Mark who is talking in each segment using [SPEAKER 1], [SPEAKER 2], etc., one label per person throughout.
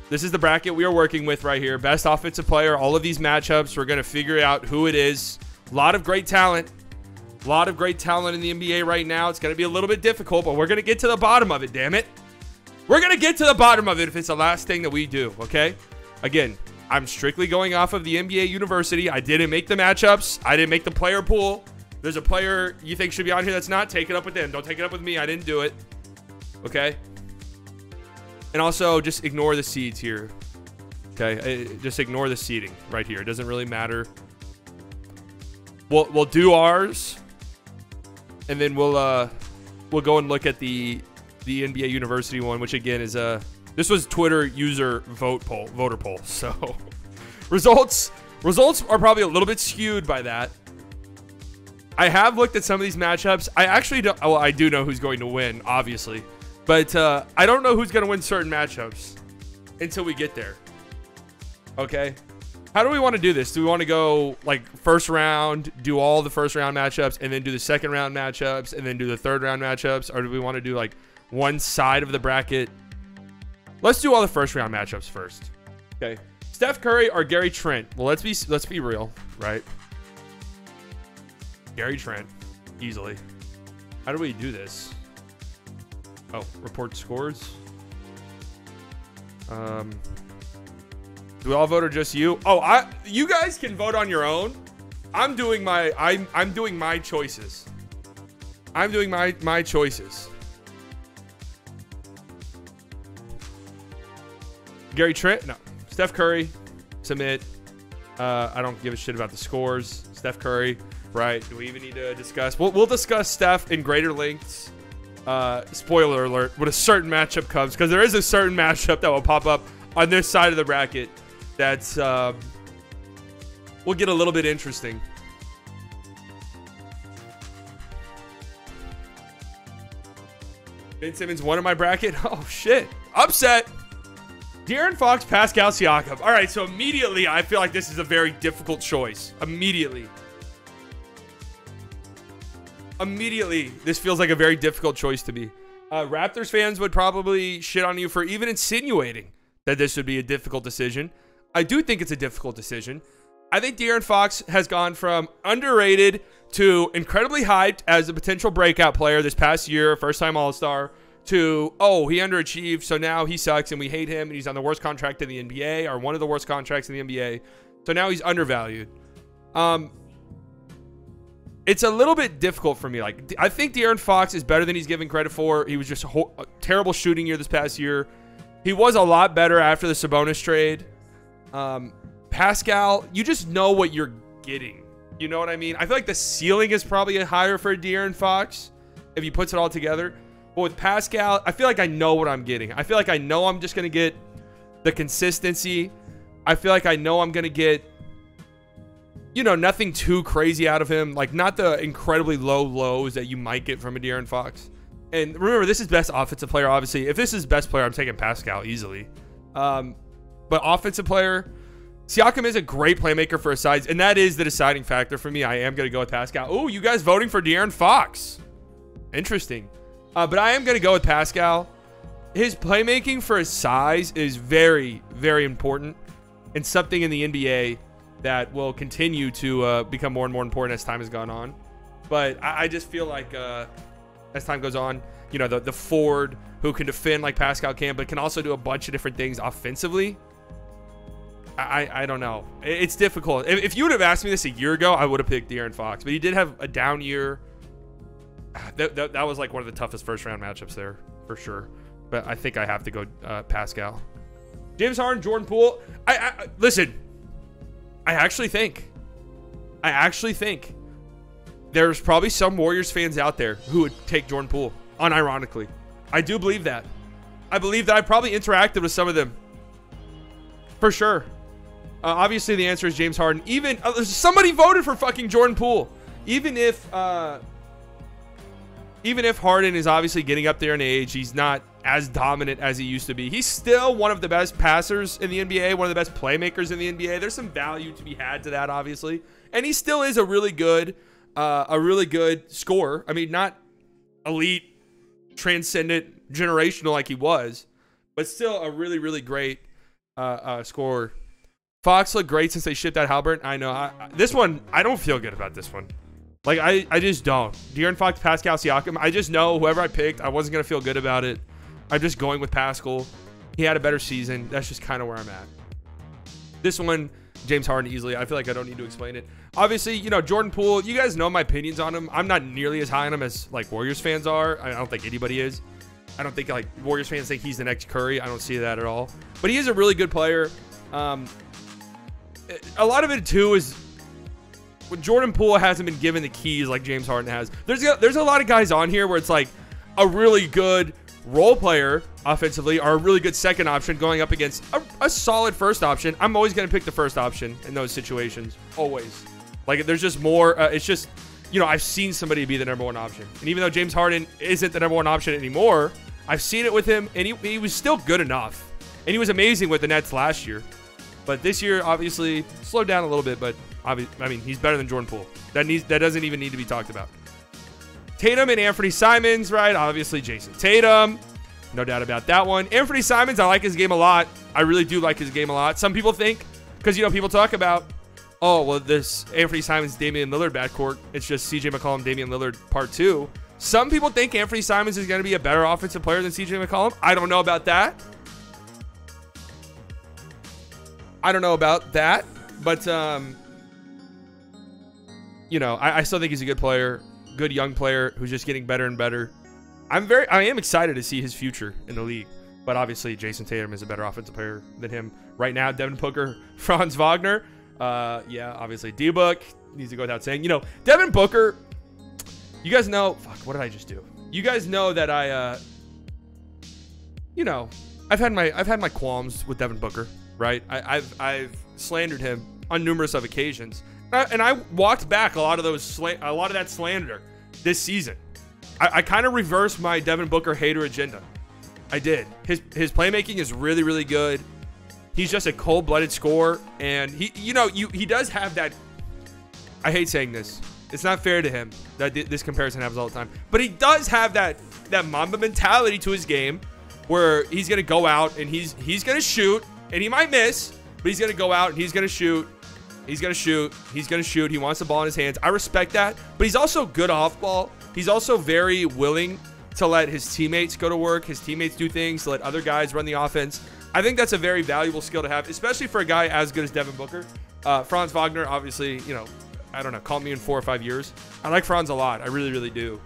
[SPEAKER 1] This is the bracket we are working with right here. Best offensive player, all of these matchups. We're going to figure out who it is. A lot of great talent. A lot of great talent in the NBA right now. It's going to be a little bit difficult, but we're going to get to the bottom of it, damn it. We're going to get to the bottom of it if it's the last thing that we do, okay? Again, I'm strictly going off of the NBA University. I didn't make the matchups. I didn't make the player pool. There's a player you think should be on here that's not. Take it up with them. Don't take it up with me. I didn't do it. Okay? And also, just ignore the seeds here. Okay? Just ignore the seeding right here. It doesn't really matter. We'll do ours. And then we'll go and look at the NBA University one, which again is this was Twitter user voter poll. So results are probably a little bit skewed by that. I have looked at some of these matchups. I actually don't. Well, I do know who's going to win, obviously, but I don't know who's going to win certain matchups until we get there. Okay, how do we want to do this? Do we want to go like first round, do all the first round matchups, and then do the second round matchups, and then do the third round matchups, or do we want to do like one side of the bracket? Let's do all the first round matchups first. Okay, Steph Curry or Gary Trent? Well, let's be real, right? Gary Trent, easily. How do we do this? Oh, report scores. Do we all vote or just you? Oh, you guys can vote on your own. I'm doing my choices. I'm doing my choices. Gary Trent, no. Steph Curry, submit. I don't give a shit about the scores. Steph Curry. Right. Do we even need to discuss? We'll discuss Steph in greater lengths. Spoiler alert, when a certain matchup comes, because there is a certain matchup that will pop up on this side of the bracket that's will get a little bit interesting. Ben Simmons won in my bracket. Oh, shit. Upset. De'Aaron Fox, Pascal Siakam. All right, so immediately I feel like this is a very difficult choice. Immediately, this feels like a very difficult choice to me. Raptors fans would probably shit on you for even insinuating that this would be a difficult decision. I do think it's a difficult decision. I think De'Aaron Fox has gone from underrated to incredibly hyped as a potential breakout player this past year, first-time All-Star, to, oh, he underachieved, so now he sucks and we hate him and he's on the worst contract in the NBA, or one of the worst contracts in the NBA. So now he's undervalued. It's a little bit difficult for me. Like, I think De'Aaron Fox is better than he's given credit for. He was just a terrible shooting year this past year. He was a lot better after the Sabonis trade. Pascal, you just know what you're getting. You know what I mean? I feel like the ceiling is probably higher for De'Aaron Fox if he puts it all together. But with Pascal, I feel like I know what I'm getting. I feel like I know I'm just going to get the consistency. I feel like I know I'm going to get, you know, nothing too crazy out of him. Like, not the incredibly low lows that you might get from a De'Aaron Fox. And remember, this is best offensive player, obviously. If this is best player, I'm taking Pascal easily. But offensive player, Siakam is a great playmaker for his size, and that is the deciding factor for me. I am going to go with Pascal. Oh, you guys voting for De'Aaron Fox. Interesting. But I am going to go with Pascal. His playmaking for his size is very, very important, and something in the NBA that will continue to become more and more important as time has gone on. But I just feel like as time goes on, you know, the forward who can defend like Pascal can, but can also do a bunch of different things offensively. I don't know. It's difficult. If you would have asked me this a year ago, I would have picked De'Aaron Fox. But he did have a down year. That was like one of the toughest first-round matchups there, for sure. But I think I have to go Pascal. James Harden, Jordan Poole. Listen, I actually think there's probably some Warriors fans out there who would take Jordan Poole, unironically. I do believe that. I believe that I probably interacted with some of them. For sure. Obviously, the answer is James Harden. Even somebody voted for fucking Jordan Poole. Even if Harden is obviously getting up there in age, he's not as dominant as he used to be. He's still one of the best passers in the NBA, one of the best playmakers in the NBA. There's some value to be had to that, obviously. And he still is a really good scorer. I mean, not elite, transcendent, generational like he was, but still a really, really great scorer. Fox looked great since they shipped out Halbert. I know. This one, I don't feel good about this one. Like, I just don't. De'Aaron Fox, Pascal Siakam. I just know whoever I picked, I wasn't going to feel good about it. I'm just going with Pascal. He had a better season. That's just kind of where I'm at. This one, James Harden easily. I feel like I don't need to explain it. Obviously, you know, Jordan Poole, you guys know my opinions on him. I'm not nearly as high on him as, like, Warriors fans are. I don't think anybody is. I don't think, like, Warriors fans think he's the next Curry. I don't see that at all. But he is a really good player. A lot of it too is when Jordan Poole hasn't been given the keys like James Harden has. There's a lot of guys on here where it's like a really good role player offensively or a really good second option going up against a solid first option. I'm always going to pick the first option in those situations. Always. Like, there's just more. It's just, you know, I've seen somebody be the number one option. And even though James Harden isn't the number one option anymore, I've seen it with him, and he was still good enough. And he was amazing with the Nets last year. But this year, obviously, slowed down a little bit. But, I mean, he's better than Jordan Poole. That doesn't even need to be talked about. Tatum and Anthony Simons, right? Obviously, Jason Tatum. No doubt about that one. Anthony Simons, I like his game a lot. I really do like his game a lot. Some people think, because, you know, people talk about, oh, well, this Anthony Simons, Damian Lillard backcourt, it's just CJ McCollum, Damian Lillard part 2. Some people think Anthony Simons is going to be a better offensive player than CJ McCollum. I don't know about that. But, you know, I still think he's a good player, good young player who's just getting better and better. I am excited to see his future in the league. But obviously, Jason Tatum is a better offensive player than him right now. Devin Booker, Franz Wagner. Yeah, obviously, D-Book needs to go without saying. You know, Devin Booker, you guys know. Fuck, what did I just do? You guys know that you know, I've had my qualms with Devin Booker. Right, I've slandered him on numerous of occasions, and I walked back a lot of that slander this season. I kind of reversed my Devin Booker hater agenda. I did. His playmaking is really, really good. He's just a cold-blooded scorer, and he does have that. I hate saying this. It's not fair to him that this comparison happens all the time, but he does have that Mamba mentality to his game, where he's gonna go out and he's gonna shoot. And he might miss, but he's going to go out and he's going to shoot. He's going to shoot. He's going to shoot. He wants the ball in his hands. I respect that. But he's also good off ball. He's also very willing to let his teammates go to work, his teammates do things, to let other guys run the offense. I think that's a very valuable skill to have, especially for a guy as good as Devin Booker. Franz Wagner, obviously, you know, I don't know, call me in 4 or 5 years. I like Franz a lot. I really, really do.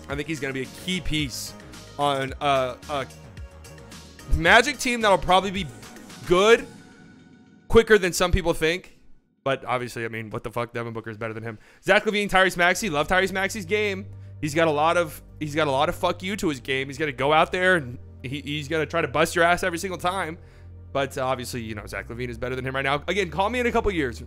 [SPEAKER 1] I think he's going to be a key piece on a Magic team that'll probably be good quicker than some people think, but obviously, I mean, what the fuck, Devin Booker is better than him. Zach LaVine, Tyrese Maxey, love Tyrese Maxey's game. He's got a lot of fuck you to his game. He's gonna go out there and he's gonna try to bust your ass every single time. But obviously, you know, Zach LaVine is better than him right now. Again, call me in a couple years.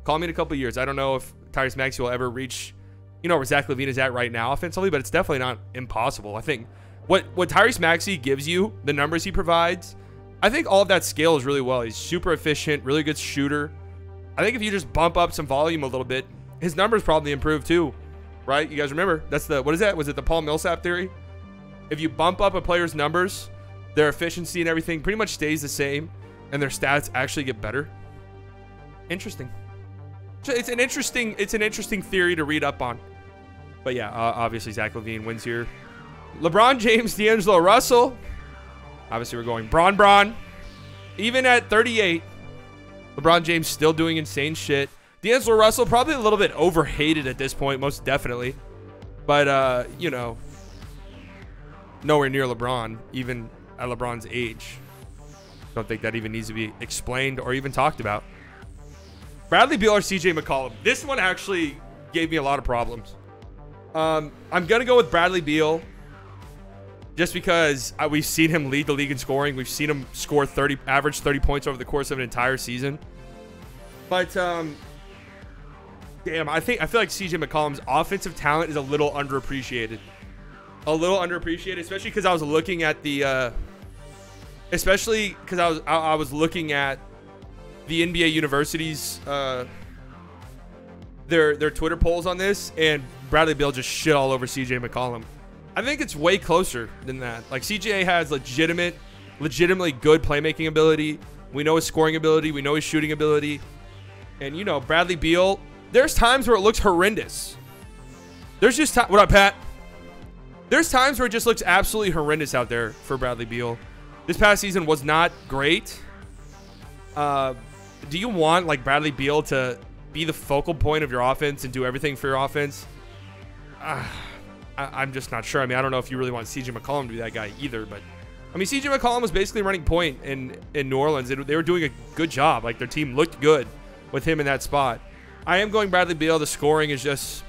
[SPEAKER 1] I don't know if Tyrese Maxey will ever reach, you know, where Zach LaVine is at right now offensively, but it's definitely not impossible. I think what Tyrese Maxey gives you, the numbers he provides, I think all of that scales really well. He's super efficient, really good shooter. I think if you just bump up some volume a little bit, his numbers probably improve too, right? You guys remember? That's what is that? Was it the Paul Millsap theory? If you bump up a player's numbers, their efficiency and everything pretty much stays the same, and their stats actually get better. Interesting. It's an interesting theory to read up on. But yeah, obviously Zach LaVine wins here. LeBron James, D'Angelo Russell. Obviously, we're going Bron. Even at 38, LeBron James still doing insane shit. D'Angelo Russell, probably a little bit overhated at this point, most definitely. But, you know, nowhere near LeBron, even at LeBron's age. Don't think that even needs to be explained or even talked about. Bradley Beal or CJ McCollum. This one actually gave me a lot of problems. I'm going to go with Bradley Beal. Just because we've seen him lead the league in scoring. We've seen him score average 30 points over the course of an entire season. But, damn, I feel like CJ McCollum's offensive talent is a little underappreciated. Especially because I was looking at the, I was looking at the NBA universities, their Twitter polls on this, and Bradley Beal just shit all over CJ McCollum. I think it's way closer than that. Like, CJ has legitimately good playmaking ability. We know his scoring ability. We know his shooting ability. And, you know, Bradley Beal, there's times where it looks horrendous. There's just what up, Pat? There's times where it just looks absolutely horrendous out there for Bradley Beal. This past season was not great. Do you want, like, Bradley Beal to be the focal point of your offense and do everything for your offense? I'm just not sure. I mean, I don't know if you really want CJ McCollum to be that guy either, but I mean, CJ McCollum was basically running point in New Orleans. They were doing a good job. Like, their team looked good with him in that spot. I am going Bradley Beal. The scoring is just,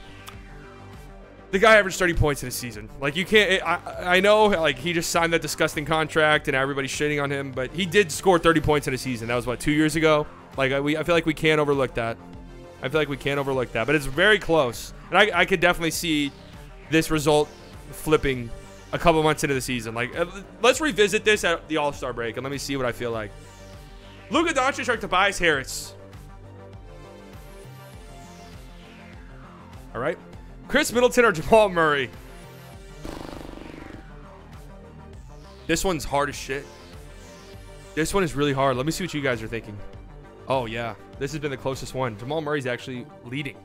[SPEAKER 1] the guy averaged 30 points in a season. Like, you can't, I know, like, he just signed that disgusting contract and everybody's shitting on him, but he did score 30 points in a season. That was, what, 2 years ago? Like, I feel like we can't overlook that. I feel like we can't overlook that, but it's very close. And I could definitely see this result flipping a couple months into the season. Like, let's revisit this at the All-Star break, and let me see what I feel like. Luka Doncic or Tobias Harris? All right. Chris Middleton or Jamal Murray? This one's hard as shit. This one is really hard. Let me see what you guys are thinking. Oh, yeah. This has been the closest one. Jamal Murray's actually leading.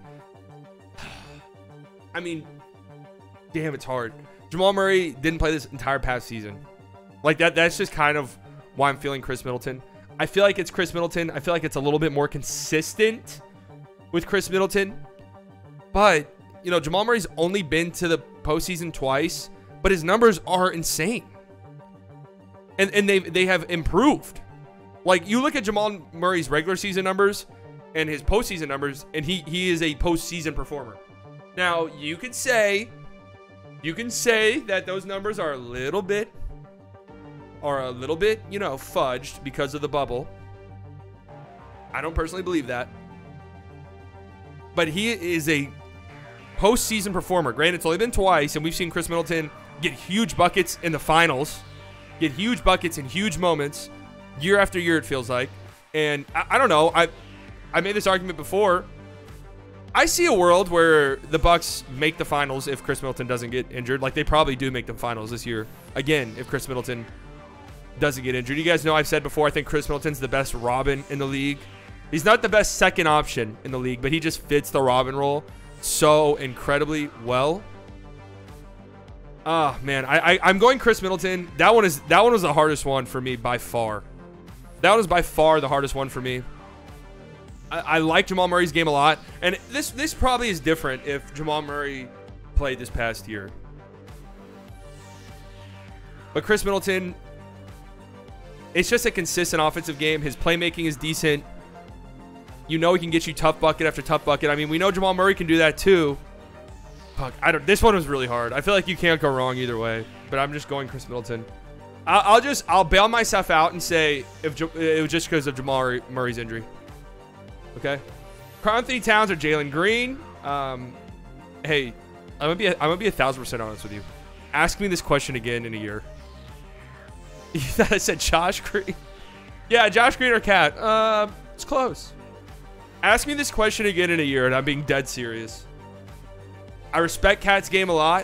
[SPEAKER 1] I mean, damn, it's hard. Jamal Murray didn't play this entire past season. Like, that's just kind of why I'm feeling Chris Middleton. I feel like it's Chris Middleton. I feel like it's a little bit more consistent with Chris Middleton. But, you know, Jamal Murray's only been to the postseason twice, but his numbers are insane. And they have improved. Like, you look at Jamal Murray's regular season numbers and his postseason numbers, and he is a postseason performer. Now, you can say that those numbers are a little bit, you know, fudged because of the bubble. I don't personally believe that. But he is a postseason performer. Granted, it's only been twice, and we've seen Chris Middleton get huge buckets in the finals, get huge buckets in huge moments, year after year, it feels like. And I don't know. I made this argument before. I see a world where the Bucks make the finals if Chris Middleton doesn't get injured. Like, they probably do make the finals this year. Again, if Chris Middleton doesn't get injured. You guys know I've said before, I think Chris Middleton's the best Robin in the league. He's not the best second option in the league, but he just fits the Robin role so incredibly well. Oh, man. I'm going Chris Middleton. That one was the hardest one for me by far. That one was by far the hardest one for me. I like Jamal Murray's game a lot, and this probably is different if Jamal Murray played this past year. But Chris Middleton, it's just a consistent offensive game. His playmaking is decent. You know he can get you tough bucket after tough bucket. I mean, we know Jamal Murray can do that too. Fuck, this one was really hard. I feel like you can't go wrong either way, but I'm just going Chris Middleton. I'll bail myself out and say it was just because of Jamal Murray's injury. Okay, Karl Anthony Towns or Jalen Green? Hey, I'm gonna be 1,000% honest with you. Ask me this question again in a year. You thought I said Josh Green? Yeah, Josh Green or Cat? It's close. Ask me this question again in a year, and I'm being dead serious. I respect Cat's game a lot.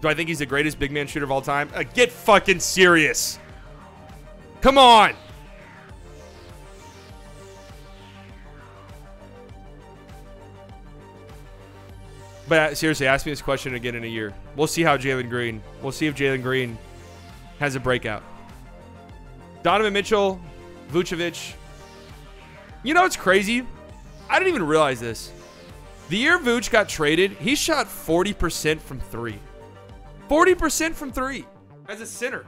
[SPEAKER 1] Do I think he's the greatest big man shooter of all time? Get fucking serious. Come on. But seriously, ask me this question again in a year. We'll see how we'll see if Jalen Green has a breakout. Donovan Mitchell, Vucevic. You know what's crazy? I didn't even realize this. The year Vooch got traded, he shot 40% from three. 40% from three as a center.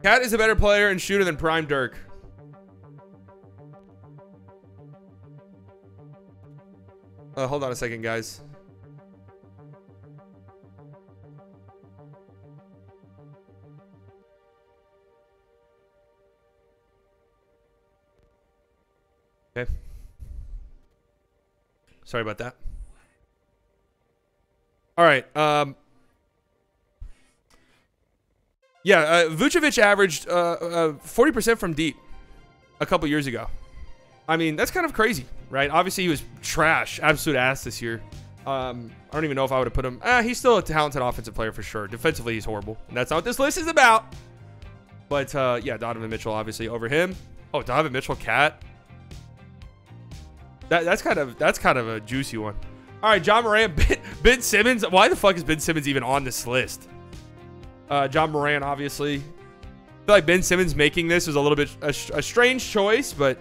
[SPEAKER 1] Cat is a better player and shooter than Prime Dirk. Hold on a second, guys. Okay. Sorry about that. All right. Yeah, Vucevic averaged 40% from deep a couple years ago. I mean, that's kind of crazy, right? Obviously, he was trash, absolute ass this year. I don't even know if I would have put him. He's still a talented offensive player for sure. Defensively, he's horrible. And that's not what this list is about. But, yeah, Donovan Mitchell, obviously, over him. Oh, Donovan Mitchell, Cat. That's kind of a juicy one. All right, John Moran, Ben Simmons. Why the fuck is Ben Simmons even on this list? John Moran, obviously. I feel like Ben Simmons making this was a little bit a strange choice, but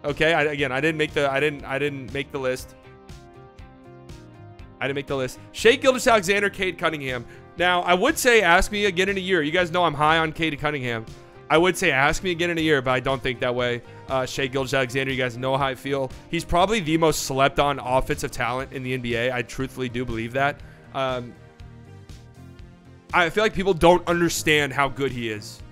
[SPEAKER 1] okay. I didn't make the list. I didn't make the list. Shai Gilgeous-Alexander, Cade Cunningham. Now, I would say ask me again in a year. You guys know I'm high on Cade Cunningham. I would say ask me again in a year, but I don't think that way. Shai Gilgeous-Alexander, you guys know how I feel. He's probably the most slept on offensive talent in the NBA. I truthfully do believe that. I feel like people don't understand how good he is.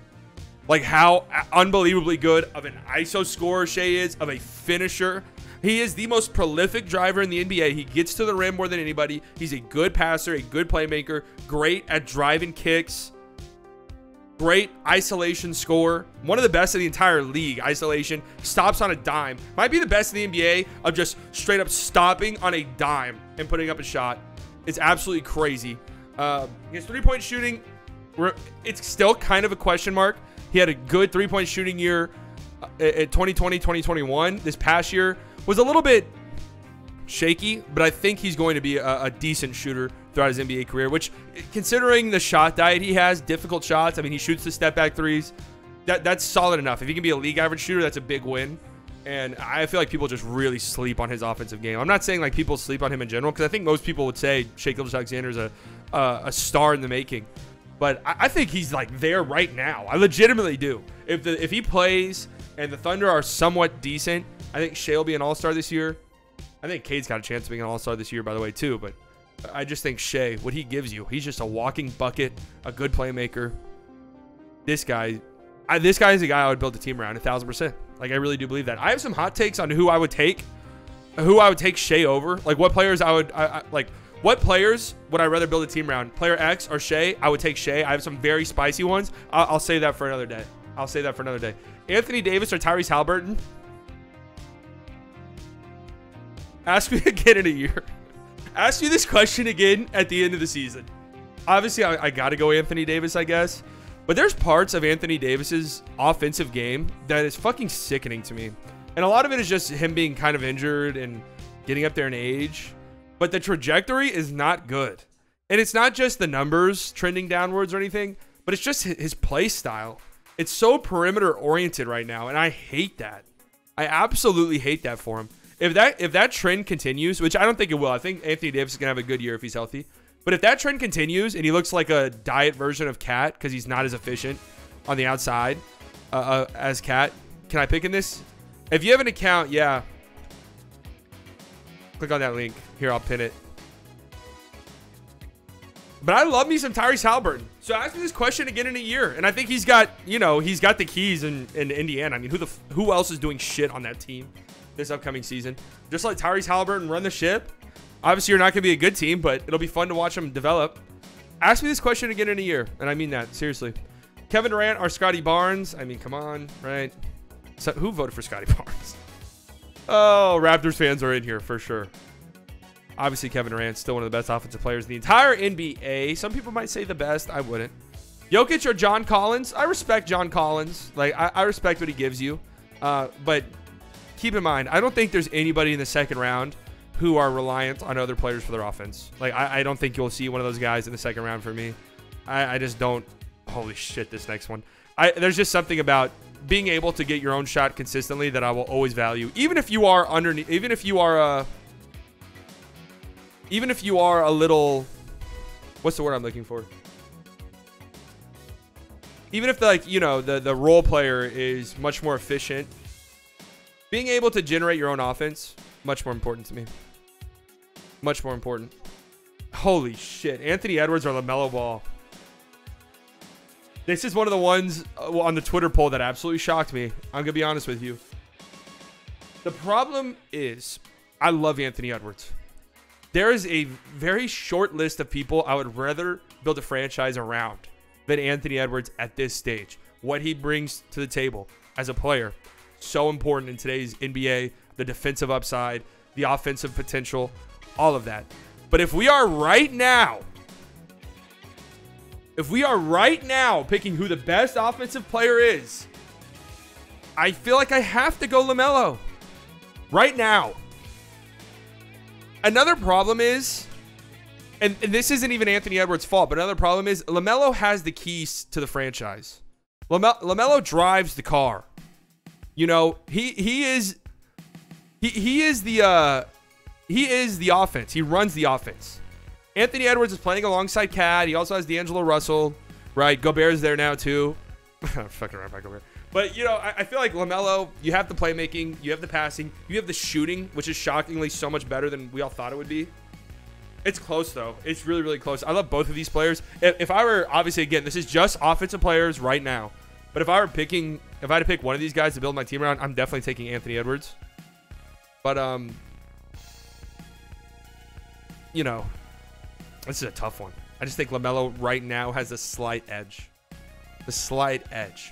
[SPEAKER 1] Like how unbelievably good of an ISO scorer Shai is, of a finisher. He is the most prolific driver in the NBA. He gets to the rim more than anybody. He's a good passer, a good playmaker, great at driving kicks, great isolation scorer. One of the best in the entire league. Isolation, stops on a dime. Might be the best in the NBA of just straight up stopping on a dime and putting up a shot. It's absolutely crazy. His three-point shooting, it's still kind of a question mark. He had a good three-point shooting year at 2020, 2021. This past year was a little bit shaky, but I think he's going to be a decent shooter throughout his NBA career, which, considering the shot diet he has, difficult shots, I mean, he shoots the step-back threes. That's solid enough. If he can be a league average shooter, that's a big win. And I feel like people just really sleep on his offensive game. I'm not saying like people sleep on him in general, because I think most people would say Shai Gilgeous-Alexander is a star in the making. But I think he's like there right now. I legitimately do. If he plays and the Thunder are somewhat decent, I think Shai will be an all-star this year. I think Cade's got a chance of being an all-star this year, by the way, too. But I just think Shai, what he gives you, he's just a walking bucket, a good playmaker. This guy is a guy I would build a team around 1,000%. Like, I really do believe that. I have some hot takes on who I would take Shai over. Like, what players what players would I rather build a team around? Player X or Shai? I would take Shai. I have some very spicy ones. I'll save that for another day. Anthony Davis or Tyrese Haliburton? Ask me again in a year. Ask me this question again at the end of the season. Obviously, I got to go Anthony Davis, I guess. But there's parts of Anthony Davis's offensive game that is fucking sickening to me. And a lot of it is just him being kind of injured and getting up there in age. But the trajectory is not good. And it's not just the numbers trending downwards or anything, but it's just his play style. It's so perimeter oriented right now, and I hate that. I absolutely hate that for him. If that trend continues, which I don't think it will, I think Anthony Davis is going to have a good year if he's healthy. But if that trend continues and he looks like a diet version of Cat because he's not as efficient on the outside as Cat, can I pick in this? If you have an account, yeah. Click on that link. Here, I'll pin it. But I love me some Tyrese Haliburton. So ask me this question again in a year. And I think he's got the keys in Indiana. I mean, who else is doing shit on that team this upcoming season? Just let Tyrese Haliburton run the ship. Obviously, you're not going to be a good team, but it'll be fun to watch them develop. Ask me this question again in a year. And I mean that, seriously. Kevin Durant or Scotty Barnes? I mean, come on, right? So who voted for Scotty Barnes? Oh, Raptors fans are in here for sure. Obviously, Kevin Durant's still one of the best offensive players in the entire NBA. Some people might say the best. I wouldn't. Jokic or John Collins? I respect John Collins. Like, I respect what he gives you. But keep in mind, I don't think there's anybody in the second round who are reliant on other players for their offense. Like, I don't think you'll see one of those guys in the second round for me. I just don't. Holy shit, this next one. There's just something about being able to get your own shot consistently that I will always value. Even if you are underneath, even if you are a little, what's the word I'm looking for? Even if the role player is much more efficient, being able to generate your own offense, much more important to me. Much more important. Holy shit. Anthony Edwards or LaMelo Ball? This is one of the ones on the Twitter poll that absolutely shocked me. I'm going to be honest with you. The problem is, I love Anthony Edwards. There is a very short list of people I would rather build a franchise around than Anthony Edwards at this stage. What he brings to the table as a player, so important in today's NBA. The defensive upside, the offensive potential, all of that. But if we are right now picking who the best offensive player is, I feel like I have to go LaMelo right now. Another problem is, and this isn't even Anthony Edwards' fault, but another problem is LaMelo has the keys to the franchise. LaMelo drives the car. You know, he is the offense. He runs the offense. Anthony Edwards is playing alongside Cat. He also has D'Angelo Russell, right? Gobert's there now too. Fucking right by Gobert. But, you know, I feel like LaMelo, you have the playmaking, you have the passing, you have the shooting, which is shockingly so much better than we all thought it would be. It's close, though. It's really, really close. I love both of these players. If I were, obviously, again, this is just offensive players right now. But if I had to pick one of these guys to build my team around, I'm definitely taking Anthony Edwards. But, you know, this is a tough one. I just think LaMelo right now has a slight edge. The slight edge.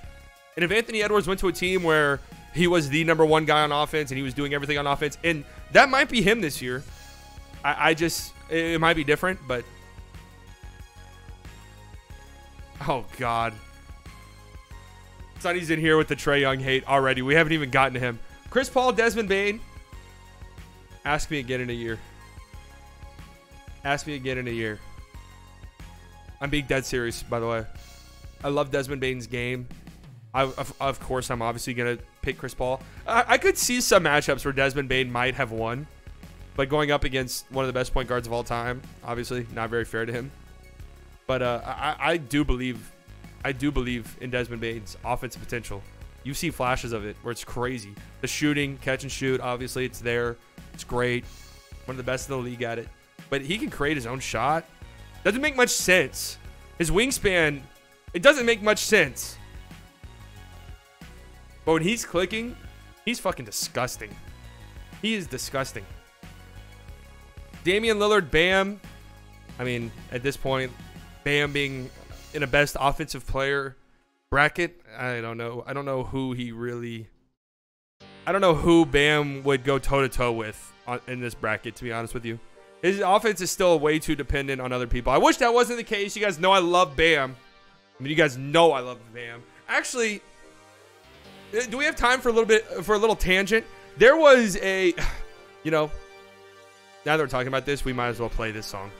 [SPEAKER 1] And if Anthony Edwards went to a team where he was the #1 guy on offense and he was doing everything on offense, and that might be him this year. It might be different, but oh God. Sonny's in here with the Trae Young hate already. We haven't even gotten to him. Chris Paul, Desmond Bane. Ask me again in a year. Ask me again in a year. I'm being dead serious, by the way. I love Desmond Bane's game. Of course, I'm obviously going to pick Chris Paul. I could see some matchups where Desmond Bane might have won. But going up against one of the best point guards of all time, obviously not very fair to him. But I do believe in Desmond Bane's offensive potential. You see flashes of it where it's crazy. The shooting, catch and shoot, obviously it's there. It's great. One of the best in the league at it. But he can create his own shot. Doesn't make much sense. His wingspan, it doesn't make much sense. But when he's clicking, he's fucking disgusting. He is disgusting. Damian Lillard, Bam. I mean, at this point, Bam being in a best offensive player bracket, I don't know. I don't know who Bam would go toe-to-toe with in this bracket, to be honest with you. His offense is still way too dependent on other people. I wish that wasn't the case. You guys know I love Bam. I mean, you guys know I love Bam. Actually, do we have time for a little tangent? There was a, you know, now that we're talking about this, we might as well play this song.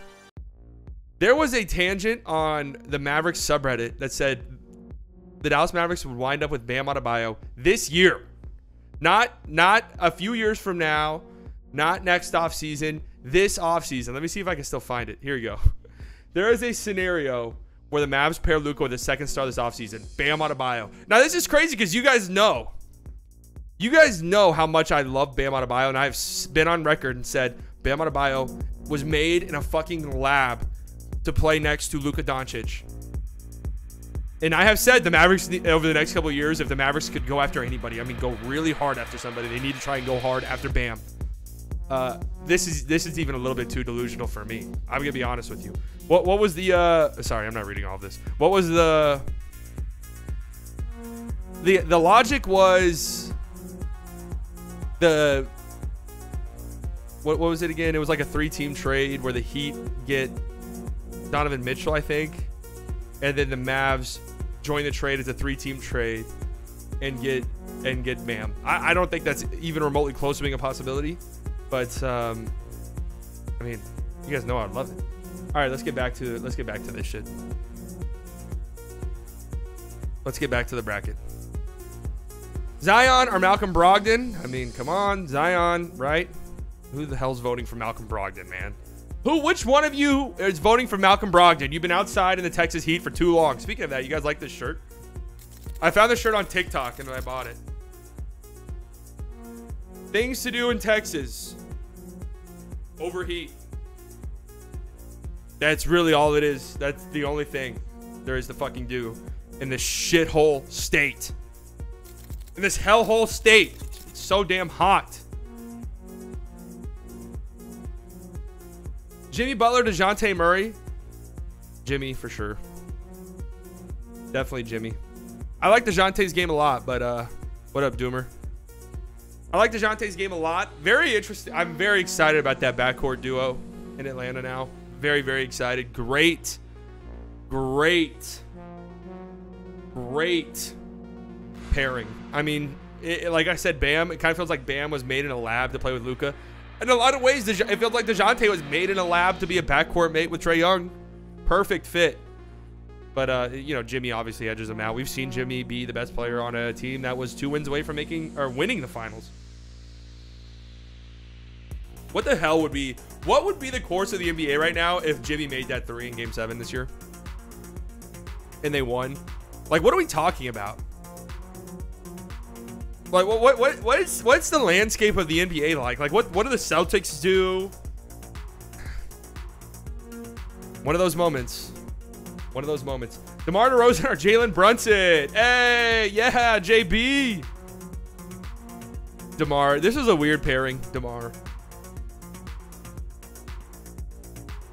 [SPEAKER 1] There was a tangent on the Mavericks subreddit that said the Dallas Mavericks would wind up with Bam Adebayo this year. Not a few years from now, not next offseason, this offseason. Let me see if I can still find it. Here we go. There is a scenario where the Mavs pair Luka with the second star this offseason. Bam Adebayo. Now, this is crazy because you guys know how much I love Bam Adebayo, and I've been on record and said Bam Adebayo was made in a fucking lab to play next to Luka Doncic. And I have said the Mavericks, over the next couple of years, if the Mavericks could go after anybody, I mean, go really hard after somebody, they need to try and go hard after Bam. This is even a little bit too delusional for me. I'm gonna be honest with you. What was the sorry, I'm not reading all of this. What was the logic was what was it again? It was like a 3-team trade where the Heat get Donovan Mitchell, I think, and then the Mavs join the trade as a 3-team trade and get Bam. I don't think that's even remotely close to being a possibility, but I mean, you guys know I'd love it. All right, let's get back to this shit. Let's get back to the bracket. Zion or Malcolm Brogdon? I mean, come on, Zion, right? Who the hell's voting for Malcolm Brogdon, man? Which one of you is voting for Malcolm Brogdon? You've been outside in the Texas heat for too long. Speaking of that, you guys like this shirt? I found this shirt on TikTok and I bought it. Things to do in Texas. Overheat. That's really all it is. That's the only thing there is to fucking do in this shithole state. In this hellhole state. It's so damn hot. Jimmy Butler, DeJounte Murray. Jimmy for sure. Definitely Jimmy. I like DeJounte's game a lot, but what up, Doomer? I like DeJounte's game a lot. Very interesting. I'm very excited about that backcourt duo. in Atlanta now. Very, very excited. Great pairing. I mean, like I said, Bam, it kind of feels like Bam was made in a lab to play with Luka. In a lot of ways, it feels like DeJounte was made in a lab to be a backcourt mate with Trae Young. Perfect fit. But, you know, Jimmy obviously edges him out. We've seen Jimmy be the best player on a team that was 2 wins away from winning the finals. What the hell would be the course of the NBA right now if Jimmy made that 3 in Game 7 this year? And they won? Like, what are we talking about? Like, what's the landscape of the NBA like? Like, what do the Celtics do? One of those moments. DeMar DeRozan or Jalen Brunson? Hey, yeah, JB. DeMar. This is a weird pairing, DeMar.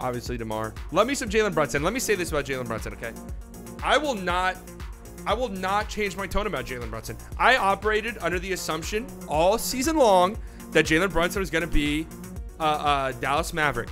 [SPEAKER 1] Obviously, DeMar. Love me some Jalen Brunson. Let me say this about Jalen Brunson, okay? I will not change my tone about Jalen Brunson. I operated under the assumption all season long that Jalen Brunson was going to be a Dallas Maverick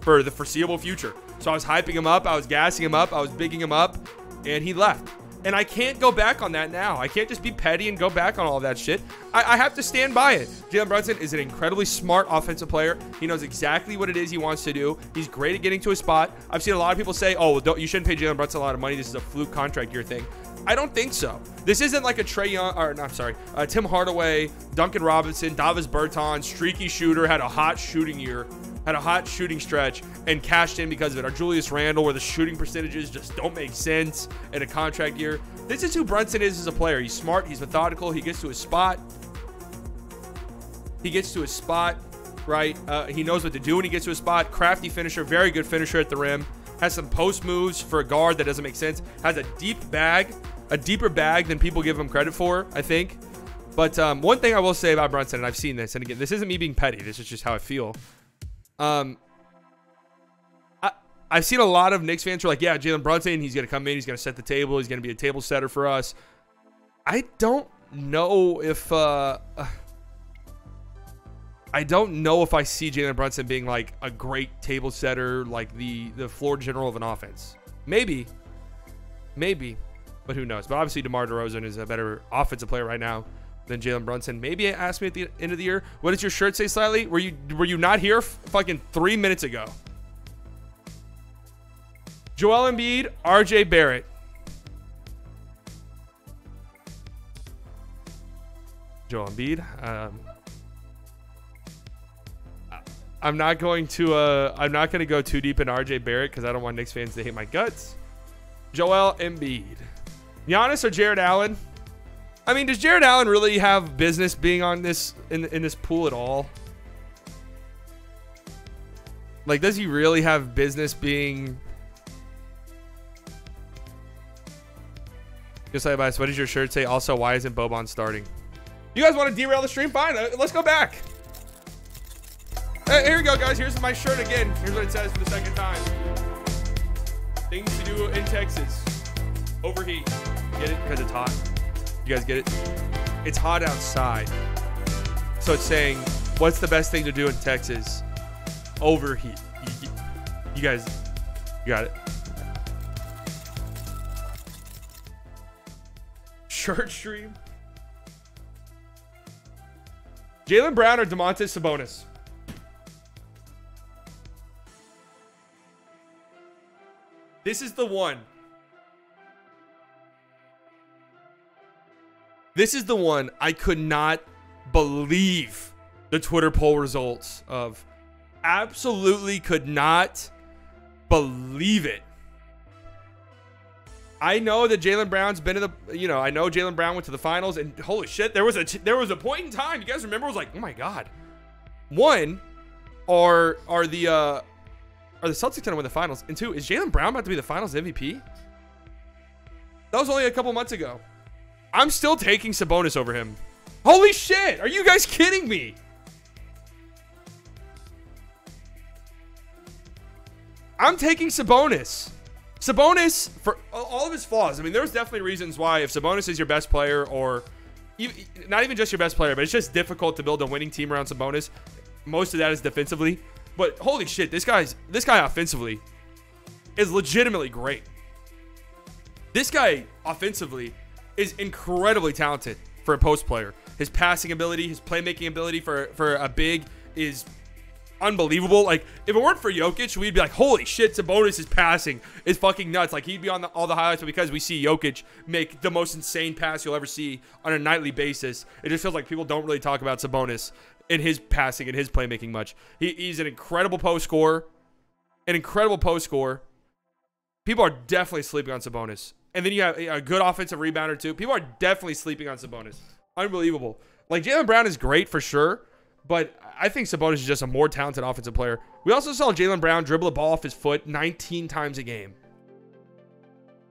[SPEAKER 1] for the foreseeable future. So I was hyping him up. I was gassing him up. I was bigging him up. And he left. And I can't go back on that now. I can't just be petty and go back on all that shit. I have to stand by it. Jalen Brunson is an incredibly smart offensive player. He knows exactly what it is he wants to do. He's great at getting to a spot. I've seen a lot of people say, oh, well, you shouldn't pay Jalen Brunson a lot of money. This is a fluke contract year thing. I don't think so. This isn't like a Trae Young, or no, I'm sorry, Tim Hardaway, Duncan Robinson, Davis Bertans, streaky shooter, had a hot shooting year, had a hot shooting stretch, and cashed in because of it. Or Julius Randle, where the shooting percentages just don't make sense in a contract year. This is who Brunson is as a player. He's smart. He's methodical. He gets to his spot. Right? He knows what to do when he gets to his spot. Crafty finisher. Very good finisher at the rim. Has some post moves for a guard that doesn't make sense. Has a deep bag. A deeper bag than people give him credit for, I think. But one thing I will say about Brunson, and I've seen this, and again, this isn't me being petty. This is just how I feel. I've seen a lot of Knicks fans who are like, yeah, Jalen Brunson, he's going to come in, he's going to set the table, he's going to be a table setter for us. I don't know if I see Jalen Brunson being like a great table setter, like the floor general of an offense. Maybe, but who knows? But obviously DeMar DeRozan is a better offensive player right now than Jalen Brunson. Maybe ask me at the end of the year, what does your shirt say slightly? Were you not here fucking 3 minutes ago? Joel Embiid, RJ Barrett. Joel Embiid. I'm not going to go too deep in RJ Barrett because I don't want Knicks fans to hate my guts. Joel Embiid. Giannis or Jared Allen? I mean, does Jared Allen really have business being on this in this pool at all? Like, does he really have business being? Just like advice, what does your shirt say? Also, why isn't Boban starting? You guys want to derail the stream? Fine, let's go back. Hey, here we go, guys. Here's my shirt again. Here's what it says for the second time. Things to do in Texas. Overheat. Get it? Because it's hot. You guys get it? It's hot outside. So it's saying, what's the best thing to do in Texas? Overheat. You guys, you got it? Shirt stream. Jaylen Brown or Domantas Sabonis? This is the one. This is the one I could not believe the Twitter poll results of. Absolutely could not believe it. I know that Jaylen Brown's been in the, I know Jaylen Brown went to the finals, and holy shit, there was a point in time, you guys remember, it was like, oh my God. One, are the Celtics gonna win the finals? And two, is Jaylen Brown about to be the finals MVP? That was only a couple months ago. I'm still taking Sabonis over him. Holy shit, are you guys kidding me? I'm taking Sabonis. Sabonis, for all of his flaws, I mean, there's definitely reasons why if Sabonis is your best player, or not even just your best player, but it's just difficult to build a winning team around Sabonis. Most of that is defensively. But holy shit, this guy offensively is legitimately great. This guy offensively is incredibly talented for a post player. His passing ability, his playmaking ability for a big is unbelievable. Like, if it weren't for Jokic, we'd be like, holy shit, Sabonis' passing is fucking nuts. Like, he'd be on all the highlights, but because we see Jokic make the most insane pass you'll ever see on a nightly basis, it just feels like people don't really talk about Sabonis in his passing and his playmaking much. He's an incredible post scorer. People are definitely sleeping on Sabonis. And then you have a good offensive rebounder too. People are definitely sleeping on Sabonis. Unbelievable. Like, Jaylen Brown is great for sure, but I think Sabonis is just a more talented offensive player. We also saw Jaylen Brown dribble a ball off his foot 19 times a game.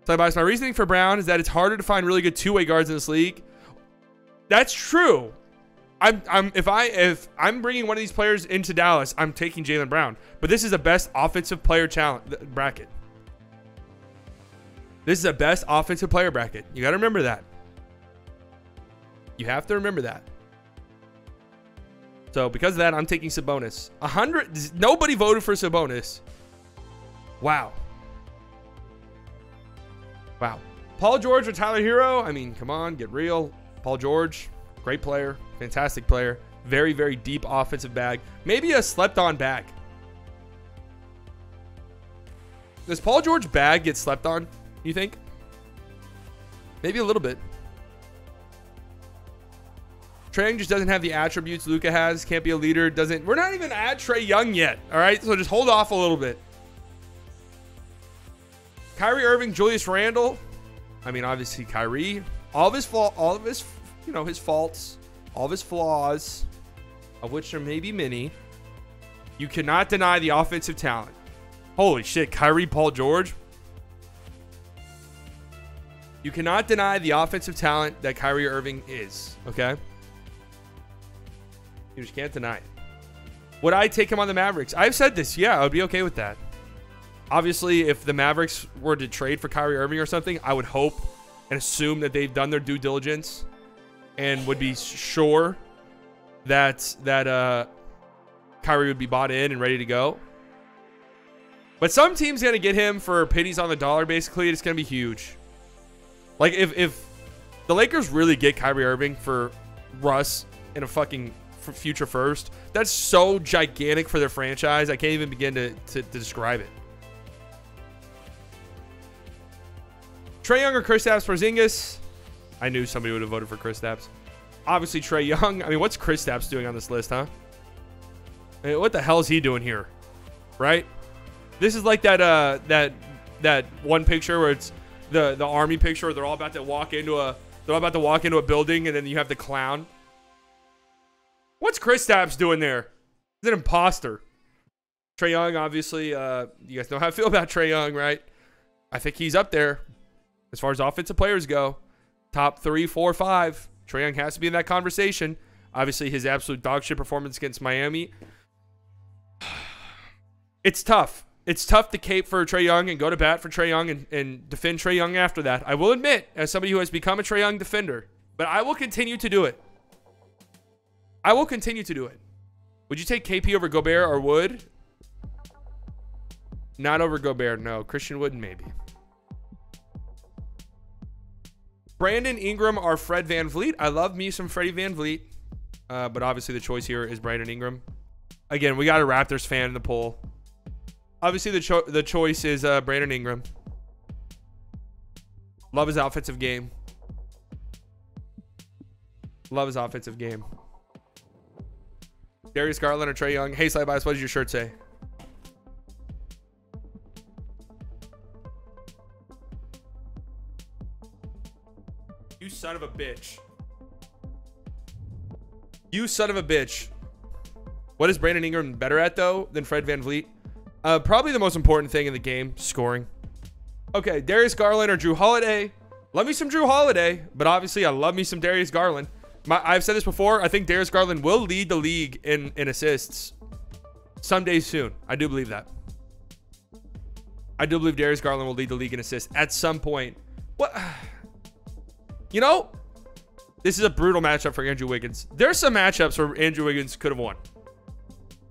[SPEAKER 1] So, my reasoning for Brown is that it's harder to find really good two-way guards in this league. That's true. If I'm bringing one of these players into Dallas, I'm taking Jaylen Brown. But this is the best offensive player bracket. This is the best offensive player bracket. You got to remember that. You have to remember that. So because of that, I'm taking Sabonis. 100. Nobody voted for Sabonis. Wow. Wow. Paul George or Tyler Hero? I mean, come on, get real. Paul George, great player, fantastic player, very, very deep offensive bag. Maybe a slept-on bag. Does Paul George bag get slept on, you think? Maybe a little bit. Trae Young just doesn't have the attributes Luka has. Can't be a leader. We're not even at Trae Young yet. All right, so just hold off a little bit. Kyrie Irving, Julius Randle. I mean, obviously Kyrie. All of his faults, all of his flaws, of which there may be many. You cannot deny the offensive talent. Holy shit, Kyrie, Paul George. You cannot deny the offensive talent that Kyrie Irving is. Okay. You just can't deny it. Would I take him on the Mavericks? I've said this. Yeah, I would be okay with that. Obviously, if the Mavericks were to trade for Kyrie Irving or something, I would hope and assume that they've done their due diligence and would be sure that Kyrie would be bought in and ready to go. But some team's going to get him for pennies on the dollar, basically. It's going to be huge. Like, if the Lakers really get Kyrie Irving for Russ in a fucking future first, that's so gigantic for their franchise. I can't even begin to describe it. Trae Young or Kristaps Porzingis? I knew somebody would have voted for Kristaps. Obviously Trae Young. I mean, what's Kristaps doing on this list, huh? I mean, what the hell is he doing here? Right? This is like that one picture where it's the army picture where they're all about to walk into a building and then you have the clown. What's Kristaps doing there? He's an imposter. Trae Young, obviously, you guys know how I feel about Trae Young, right? I think he's up there as far as offensive players go. Top 3, 4, 5. Trae Young has to be in that conversation. Obviously, his absolute dog shit performance against Miami. It's tough. It's tough to cape for Trae Young and go to bat for Trae Young and defend Trae Young after that. I will admit, as somebody who has become a Trae Young defender, but I will continue to do it. I will continue to do it. Would you take KP over Gobert or Wood? Not over Gobert, no. Christian Wood, maybe. Brandon Ingram or Fred VanVleet? I love me some Freddie VanVleet. But obviously the choice here is Brandon Ingram. Again, we got a Raptors fan in the poll. Obviously the choice is Brandon Ingram. Love his offensive game. Love his offensive game. Darius Garland or Trae Young? Hey, Sly Bias, what does your shirt say? You son of a bitch. You son of a bitch. What is Brandon Ingram better at, though, than Fred VanVleet? Probably the most important thing in the game, scoring. Okay, Darius Garland or Drew Holiday? Love me some Drew Holiday, but obviously I love me some Darius Garland. I've said this before. I think Darius Garland will lead the league in assists someday soon. I do believe that. I do believe Darius Garland will lead the league in assists at some point. What? You know, this is a brutal matchup for Andrew Wiggins. There's some matchups where Andrew Wiggins could have won.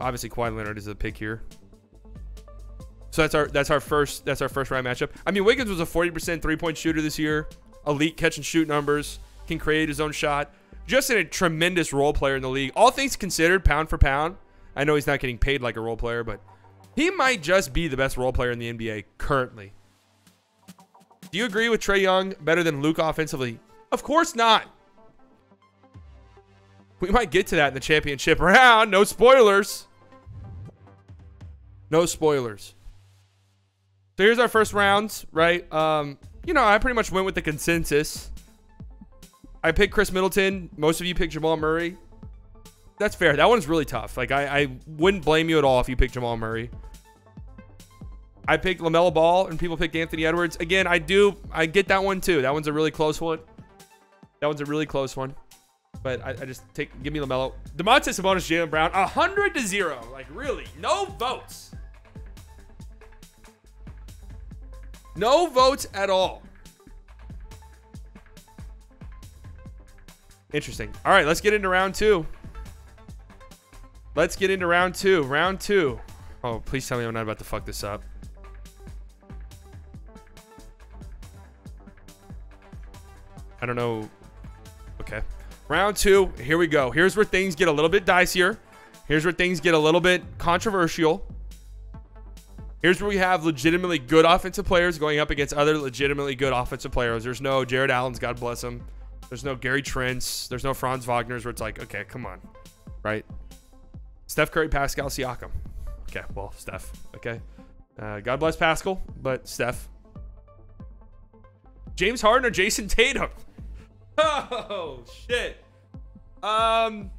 [SPEAKER 1] Obviously, Kawhi Leonard is the pick here. So that's our first round matchup. I mean, Wiggins was a 40% 3-point shooter this year. Elite catch and shoot numbers. Can create his own shot. Just a tremendous role player in the league. All things considered, pound for pound. I know he's not getting paid like a role player, but he might just be the best role player in the NBA currently. Do you agree with Trae Young better than Luka offensively? Of course not. We might get to that in the championship round. No spoilers. No spoilers. So here's our first rounds, right? You know, I pretty much went with the consensus. I picked Chris Middleton. Most of you picked Jamal Murray. That's fair. That one's really tough. Like, I wouldn't blame you at all if you picked Jamal Murray. I picked LaMelo Ball, and people picked Anthony Edwards. Again, I get that one too. That one's a really close one. But I just give me LaMelo. Domantas Sabonis, Jaylen Brown, 100-0. Like, really, no votes. No votes at all. Interesting. All right, let's get into round two. Round two. Oh, please tell me I'm not about to fuck this up. I don't know. Okay. Round two. Here we go. Here's where things get a little bit dicier. Here's where things get a little bit controversial. Here's where we have legitimately good offensive players going up against other legitimately good offensive players. There's no Jared Allen's, God bless him. There's no Gary Trent's. There's no Franz Wagner's where it's like, okay, come on. Right? Steph Curry, Pascal Siakam. Okay, well, Steph. Okay. God bless Pascal, but Steph. James Harden or Jason Tatum? Oh, shit. God,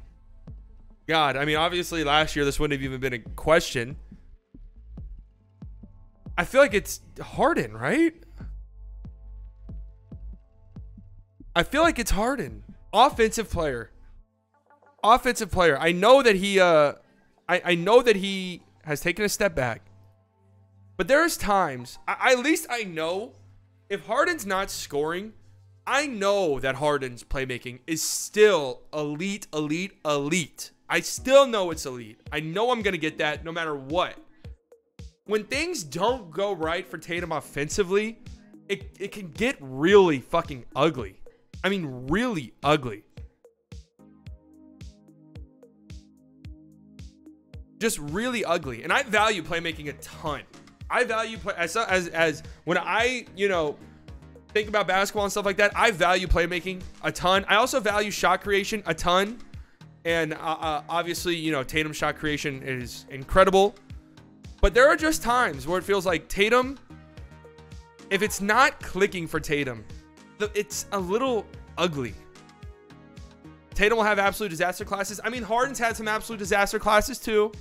[SPEAKER 1] I mean, obviously last year this wouldn't have even been a question. I feel like it's Harden, right? I feel like it's Harden. Offensive player. I know that he I know that he has taken a step back. But there's times, at least I know, if Harden's not scoring, I know that Harden's playmaking is still elite. I still know it's elite. I know I'm going to get that no matter what. When things don't go right for Tatum offensively, it can get really fucking ugly. I mean, really ugly. Just really ugly. And I value playmaking a ton. I value play as when I, you know, think about basketball and stuff like that, I value playmaking a ton. I also value shot creation a ton. And obviously, you know, Tatum's shot creation is incredible. But there are just times where it feels like Tatum, if it's not clicking for Tatum, it's a little ugly. Tatum will have absolute disaster classes. I mean, Harden's had some absolute disaster classes too.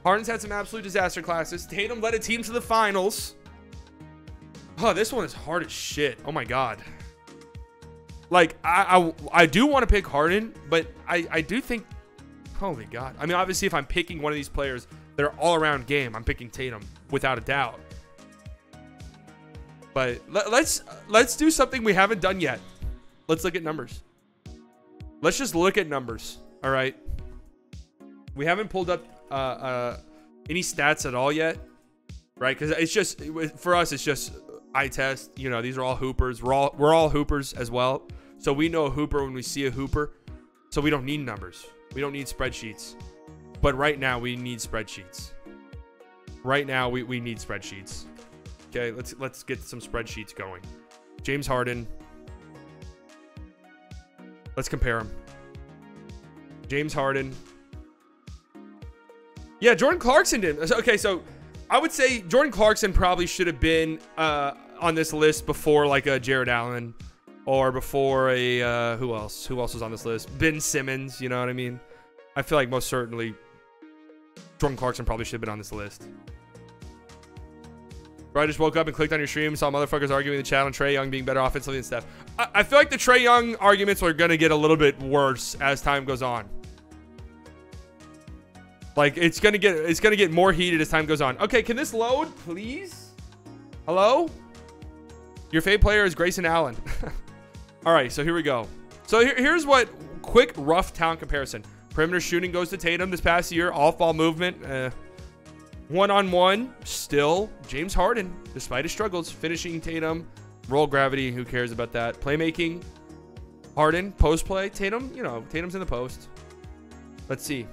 [SPEAKER 1] Tatum led a team to the finals. Oh, this one is hard as shit. Oh my God. Like, I do want to pick Harden, but I do think, holy God. I mean, obviously, if I'm picking one of these players, they're all-around game, I'm picking Tatum without a doubt. But let's do something we haven't done yet. Let's look at numbers. Let's just look at numbers. All right. We haven't pulled up any stats at all yet, right? Because it's just, for us, it's just eye test. You know, these are all hoopers. We're all hoopers as well. So we know a hooper when we see a hooper. So we don't need numbers. We don't need spreadsheets. But right now we need spreadsheets. Right now we need spreadsheets. Okay, let's get some spreadsheets going. James Harden. Let's compare him. James Harden. Yeah, Jordan Clarkson did. Okay, so I would say Jordan Clarkson probably should have been on this list before like a Jared Allen or before a who else? Who else was on this list? Ben Simmons, you know what I mean? I feel like most certainly Jordan Clarkson probably should have been on this list. Bro, I just woke up and clicked on your stream, saw motherfuckers arguing in the chat on Trae Young being better offensively than Steph. I feel like the Trae Young arguments are going to get a little bit worse as time goes on. Like, it's gonna get more heated as time goes on. Okay, can this load, please? Hello? Your fave player is Grayson Allen. All right, so here we go. So here's what quick rough talent comparison. Perimeter shooting goes to Tatum this past year. Off-ball movement. One-on-one, still James Harden, despite his struggles. Finishing Tatum. Roll gravity, who cares about that? Playmaking, Harden. Post play, Tatum, you know, Tatum's in the post. Let's see.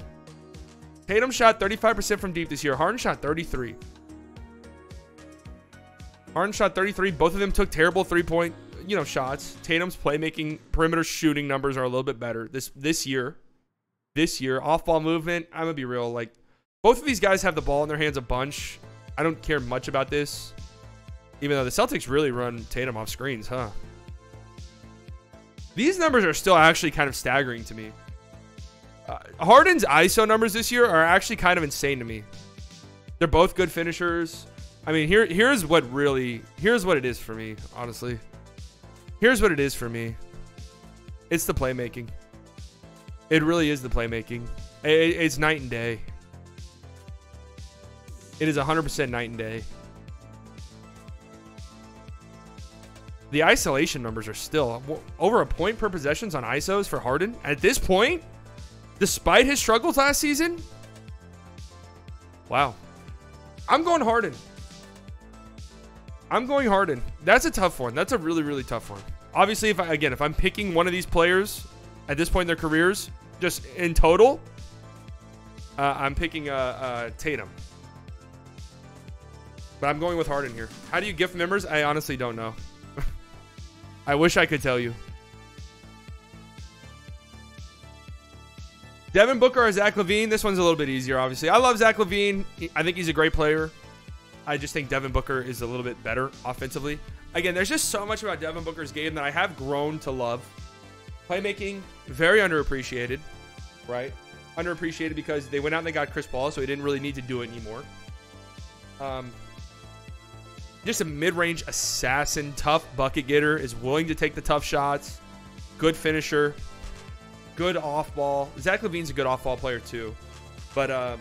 [SPEAKER 1] Tatum shot 35% from deep this year. Harden shot 33. Harden shot 33. Both of them took terrible three-point, you know, shots. Tatum's playmaking, perimeter shooting numbers are a little bit better this year. This year, off-ball movement, I'm gonna be real. Like, both of these guys have the ball in their hands a bunch. I don't care much about this, even though the Celtics really run Tatum off screens, huh? These numbers are still actually kind of staggering to me. Harden's ISO numbers this year are actually kind of insane to me. They're both good finishers. I mean, here's what it is for me, honestly. Here's what it is for me. It's the playmaking. It really is the playmaking. It's night and day. It is 100% night and day. The isolation numbers are still over a point per possessions on ISOs for Harden. At this point, despite his struggles last season, wow. I'm going Harden. I'm going Harden. That's a tough one. That's a really, really tough one. Obviously, if I'm picking one of these players at this point in their careers, just in total, I'm picking Tatum. But I'm going with Harden here. How do you gift members? I honestly don't know. I wish I could tell you. Devin Booker or Zach LaVine? This one's a little bit easier, obviously. I love Zach LaVine. I think he's a great player. I just think Devin Booker is a little bit better offensively. Again, there's just so much about Devin Booker's game that I have grown to love. Playmaking, very underappreciated, right? Underappreciated because they went out and they got Chris Paul, so he didn't really need to do it anymore. Just a mid-range assassin, tough bucket getter, is willing to take the tough shots, good finisher, good off-ball. Zach LaVine's a good off-ball player too. But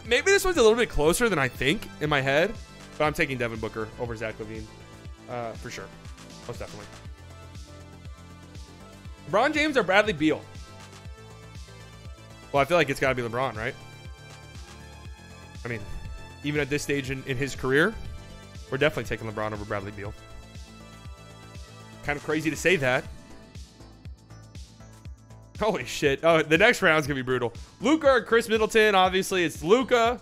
[SPEAKER 1] maybe this one's a little bit closer than I think in my head, but I'm taking Devin Booker over Zach LaVine for sure. Most definitely. LeBron James or Bradley Beal? Well, I feel like it's got to be LeBron, right? I mean, even at this stage in his career, we're definitely taking LeBron over Bradley Beal. Kind of crazy to say that. Holy shit. Oh, the next round's going to be brutal. Luka or Chris Middleton? Obviously, it's Luka.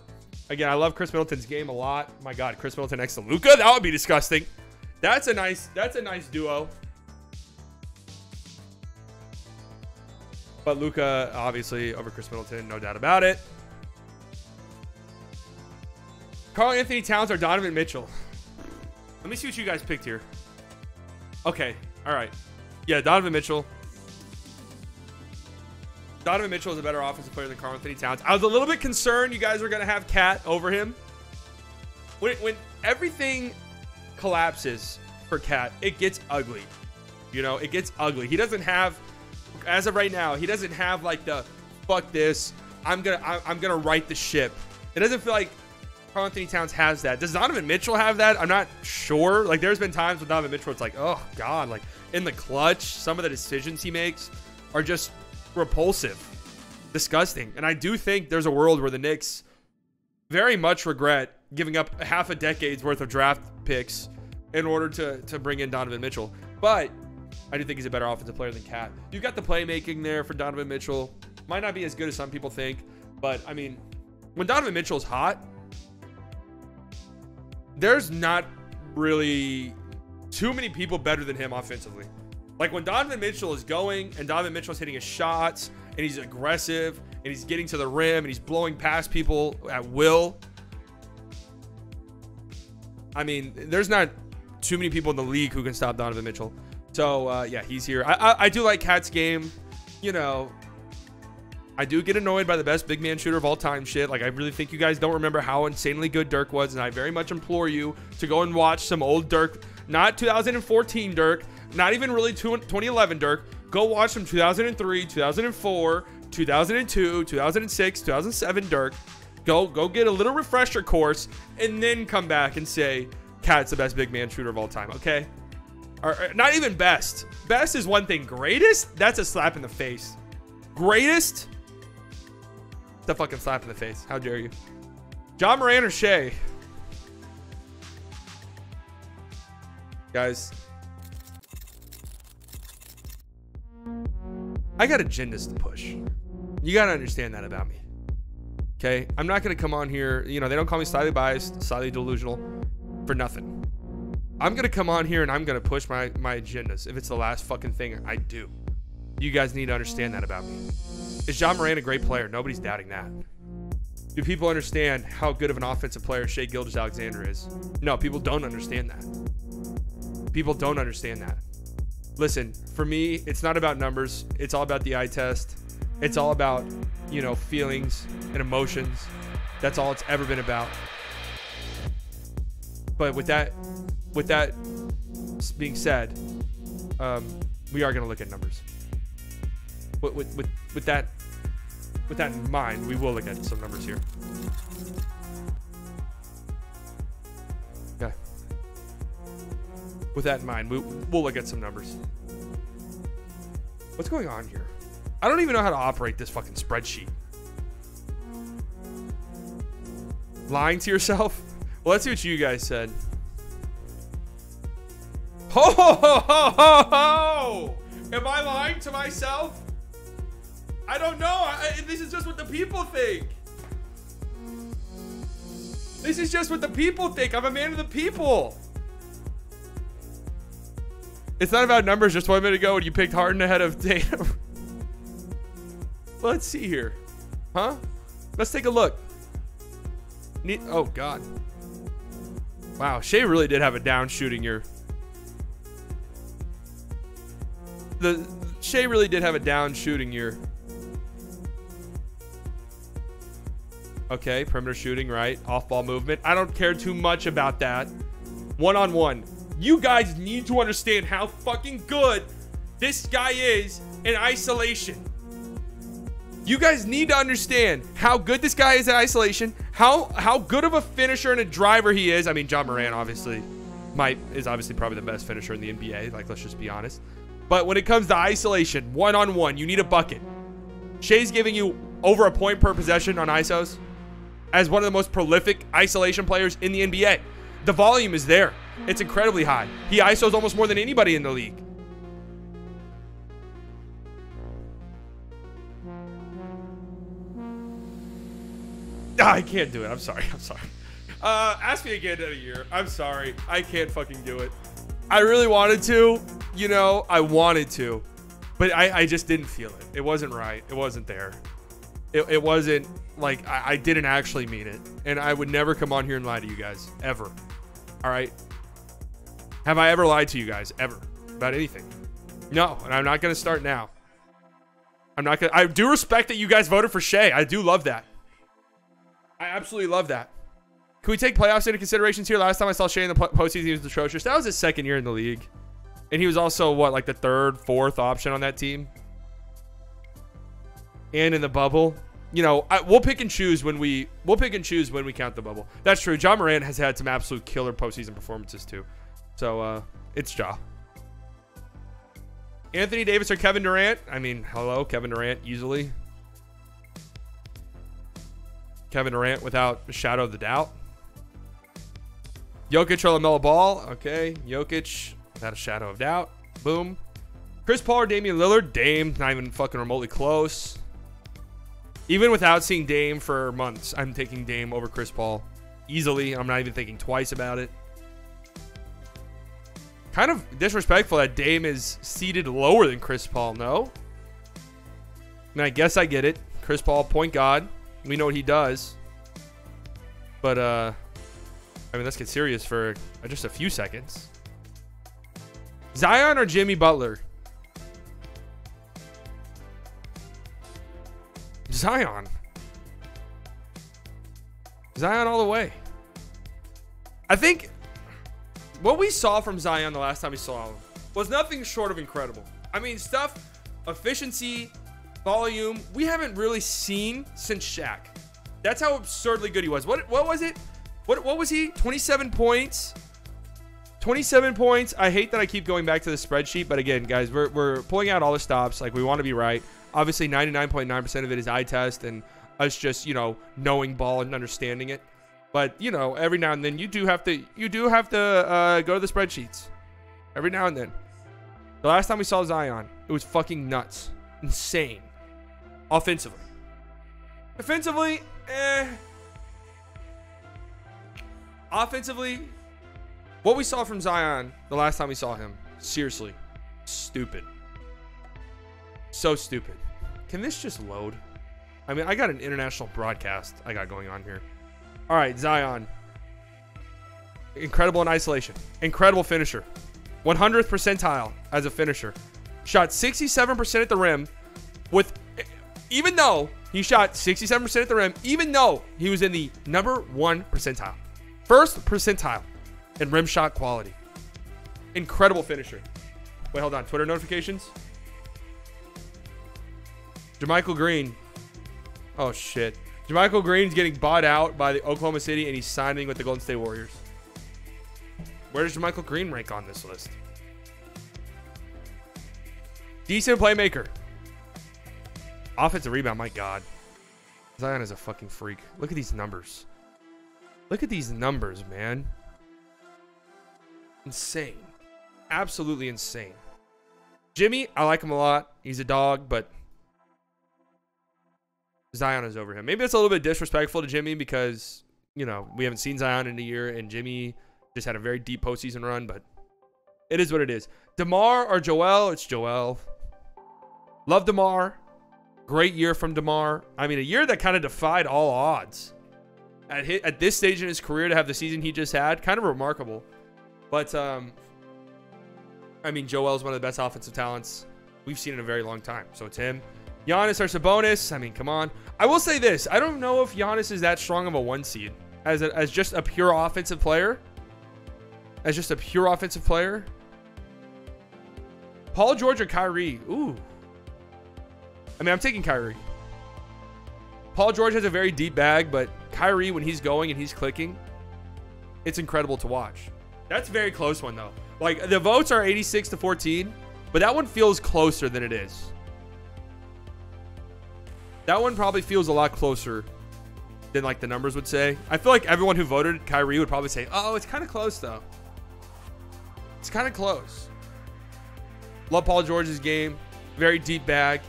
[SPEAKER 1] Again, I love Chris Middleton's game a lot. My God, Chris Middleton next to Luka? That would be disgusting. That's a nice duo. But Luka, obviously, over Chris Middleton, no doubt about it. Karl-Anthony Towns or Donovan Mitchell? Let me see what you guys picked here. Okay, all right. Yeah, Donovan Mitchell. Donovan Mitchell is a better offensive player than Karl-Anthony Towns. I was a little bit concerned you guys were going to have Cat over him. When everything collapses for Cat, it gets ugly. You know, it gets ugly. He doesn't have, as of right now, he doesn't have like the fuck this. I'm gonna right the ship. It doesn't feel like Karl-Anthony Towns has that. Does Donovan Mitchell have that? I'm not sure. Like, there's been times with Donovan Mitchell, it's like, oh God, like in the clutch, some of the decisions he makes are just repulsive, disgusting. And I do think there's a world where the Knicks very much regret giving up half a decade's worth of draft picks in order to bring in Donovan Mitchell. But I do think he's a better offensive player than Cat. You've got the playmaking there for Donovan Mitchell. Might not be as good as some people think, but I mean, when Donovan Mitchell's hot, there's not really too many people better than him offensively. Like when Donovan Mitchell is going and Donovan Mitchell's hitting his shots and he's aggressive and he's getting to the rim and he's blowing past people at will. I mean, there's not too many people in the league who can stop Donovan Mitchell. So, yeah, he's here. I do like Cat's game. You know, I do get annoyed by the best big man shooter of all time shit. Like, I really think you guys don't remember how insanely good Dirk was, and I very much implore you to go and watch some old Dirk. Not 2014 Dirk, not even really 2011 Dirk. Go watch some 2003, 2004, 2002, 2006, 2007 Dirk. Go get a little refresher course, and then come back and say Cat's the best big man shooter of all time, okay? Or not even best. Best is one thing. Greatest? That's a slap in the face. Greatest? The fucking slap in the face. How dare you? John Moran or Shea? Guys, I got agendas to push. You got to understand that about me. Okay? I'm not going to come on here. You know, they don't call me slightly biased, slightly delusional for nothing. I'm going to come on here and I'm going to push my agendas if it's the last fucking thing I do. You guys need to understand that about me. Is John Moran a great player? Nobody's doubting that. Do people understand how good of an offensive player Shai Gilgeous-Alexander is? No, people don't understand that. People don't understand that. Listen, for me, it's not about numbers. It's all about the eye test. It's all about, you know, feelings and emotions. That's all it's ever been about. But with that being said, we are going to look at numbers. With that in mind, we will look at some numbers here. Okay. With that in mind, we'll look at some numbers. What's going on here? I don't even know how to operate this fucking spreadsheet. Lying to yourself? Well, let's see what you guys said. Ho ho ho ho ho ho! Am I lying to myself? I don't know. This is just what the people think. This is just what the people think. I'm a man of the people. It's not about numbers. Just 1 minute ago when you picked Harden ahead of Tatum. Let's see here. Huh? Let's take a look. Oh, God. Wow. Shai really did have a down shooting year. Shai really did have a down shooting year. Okay, perimeter shooting, right? Off-ball movement. I don't care too much about that. One-on-one. You guys need to understand how fucking good this guy is in isolation. You guys need to understand how good this guy is in isolation, how good of a finisher and a driver he is. I mean, John Moran obviously is obviously probably the best finisher in the NBA. Like, let's just be honest. But when it comes to isolation, one-on-one, you need a bucket. Shai's giving you over a point per possession on ISOs as one of the most prolific isolation players in the NBA. The volume is there. It's incredibly high. He ISOs almost more than anybody in the league. I can't do it. I'm sorry. Ask me again in a year. I'm sorry. I can't fucking do it. I really wanted to. You know, I wanted to. But I just didn't feel it. It wasn't right. It wasn't there. It wasn't like I didn't actually mean it. And I would never come on here and lie to you guys. Ever. All right? Have I ever lied to you guys? Ever. About anything? No. And I'm not going to start now. I'm not going to. I do respect that you guys voted for Shai. I do love that. I absolutely love that. Can we take playoffs into considerations here? Last time I saw Shai in the postseason, he was atrocious. That was his second year in the league. And he was also, what, like the third, fourth option on that team? And in the bubble. You know, we'll pick and choose when we count the bubble. That's true. John Moran has had some absolute killer postseason performances too. So it's Ja. Anthony Davis or Kevin Durant? I mean, hello, Kevin Durant easily. Kevin Durant without a shadow of the doubt. Jokic or LaMelo Ball? Okay, Jokic without a shadow of doubt. Boom. Chris Paul or Damian Lillard? Dame, not even fucking remotely close. Even without seeing Dame for months, I'm taking Dame over Chris Paul easily. I'm not even thinking twice about it. Kind of disrespectful that Dame is seated lower than Chris Paul, no? And I guess I get it. Chris Paul, point guard. We know what he does. But, I mean, let's get serious for just a few seconds. Zion or Jimmy Butler? Zion. Zion all the way. I think what we saw from Zion the last time we saw him was nothing short of incredible. I mean, stuff, efficiency, volume, we haven't really seen since Shaq. That's how absurdly good he was. What was it? What was he? 27 points. 27 points. I hate that I keep going back to the spreadsheet, but again, guys, we're pulling out all the stops. Like, we want to be right. Obviously, 99.9% of it is eye test and us just, you know, knowing ball and understanding it. But, you know, every now and then you do have to go to the spreadsheets. Every now and then. The last time we saw Zion, it was fucking nuts. Insane. Offensively. Offensively, Offensively, what we saw from Zion the last time we saw him, seriously, stupid. So stupid. Can this just load? I mean, I got an international broadcast I got going on here. All right, Zion. Incredible in isolation. Incredible finisher. 100th percentile as a finisher. Shot 67% at the rim with, even though he shot 67% at the rim, even though he was in the number 1 percentile. First percentile in rim shot quality. Incredible finisher. Wait, hold on. Twitter notifications. JaMychal Green. Oh, shit. JaMychal Green's getting bought out by the Oklahoma City, and he's signing with the Golden State Warriors. Where does JaMychal Green rank on this list? Decent playmaker. Offensive rebound, my God. Zion is a fucking freak. Look at these numbers. Look at these numbers, man. Insane. Absolutely insane. Jimmy, I like him a lot. He's a dog, but Zion is over him. Maybe it's a little bit disrespectful to Jimmy because, you know, we haven't seen Zion in a year, and Jimmy just had a very deep postseason run, but it is what it is. DeMar or Joel? It's Joel. Love DeMar. Great year from DeMar. I mean, a year that kind of defied all odds. At this stage in his career to have the season he just had, kind of remarkable. But, I mean, Joel's one of the best offensive talents we've seen in a very long time. So it's him. Giannis or Sabonis. I mean, come on. I will say this. I don't know if Giannis is that strong of a 1 seed as just a pure offensive player. As just a pure offensive player. Paul George or Kyrie? Ooh. I mean, I'm taking Kyrie. Paul George has a very deep bag, but Kyrie, when he's going and he's clicking, it's incredible to watch. That's a very close one, though. Like, the votes are 86-14, but that one feels closer than it is. That one probably feels a lot closer than, like, the numbers would say. I feel like everyone who voted Kyrie would probably say, oh, it's kind of close, though. It's kind of close. Love Paul George's game. Very deep bag.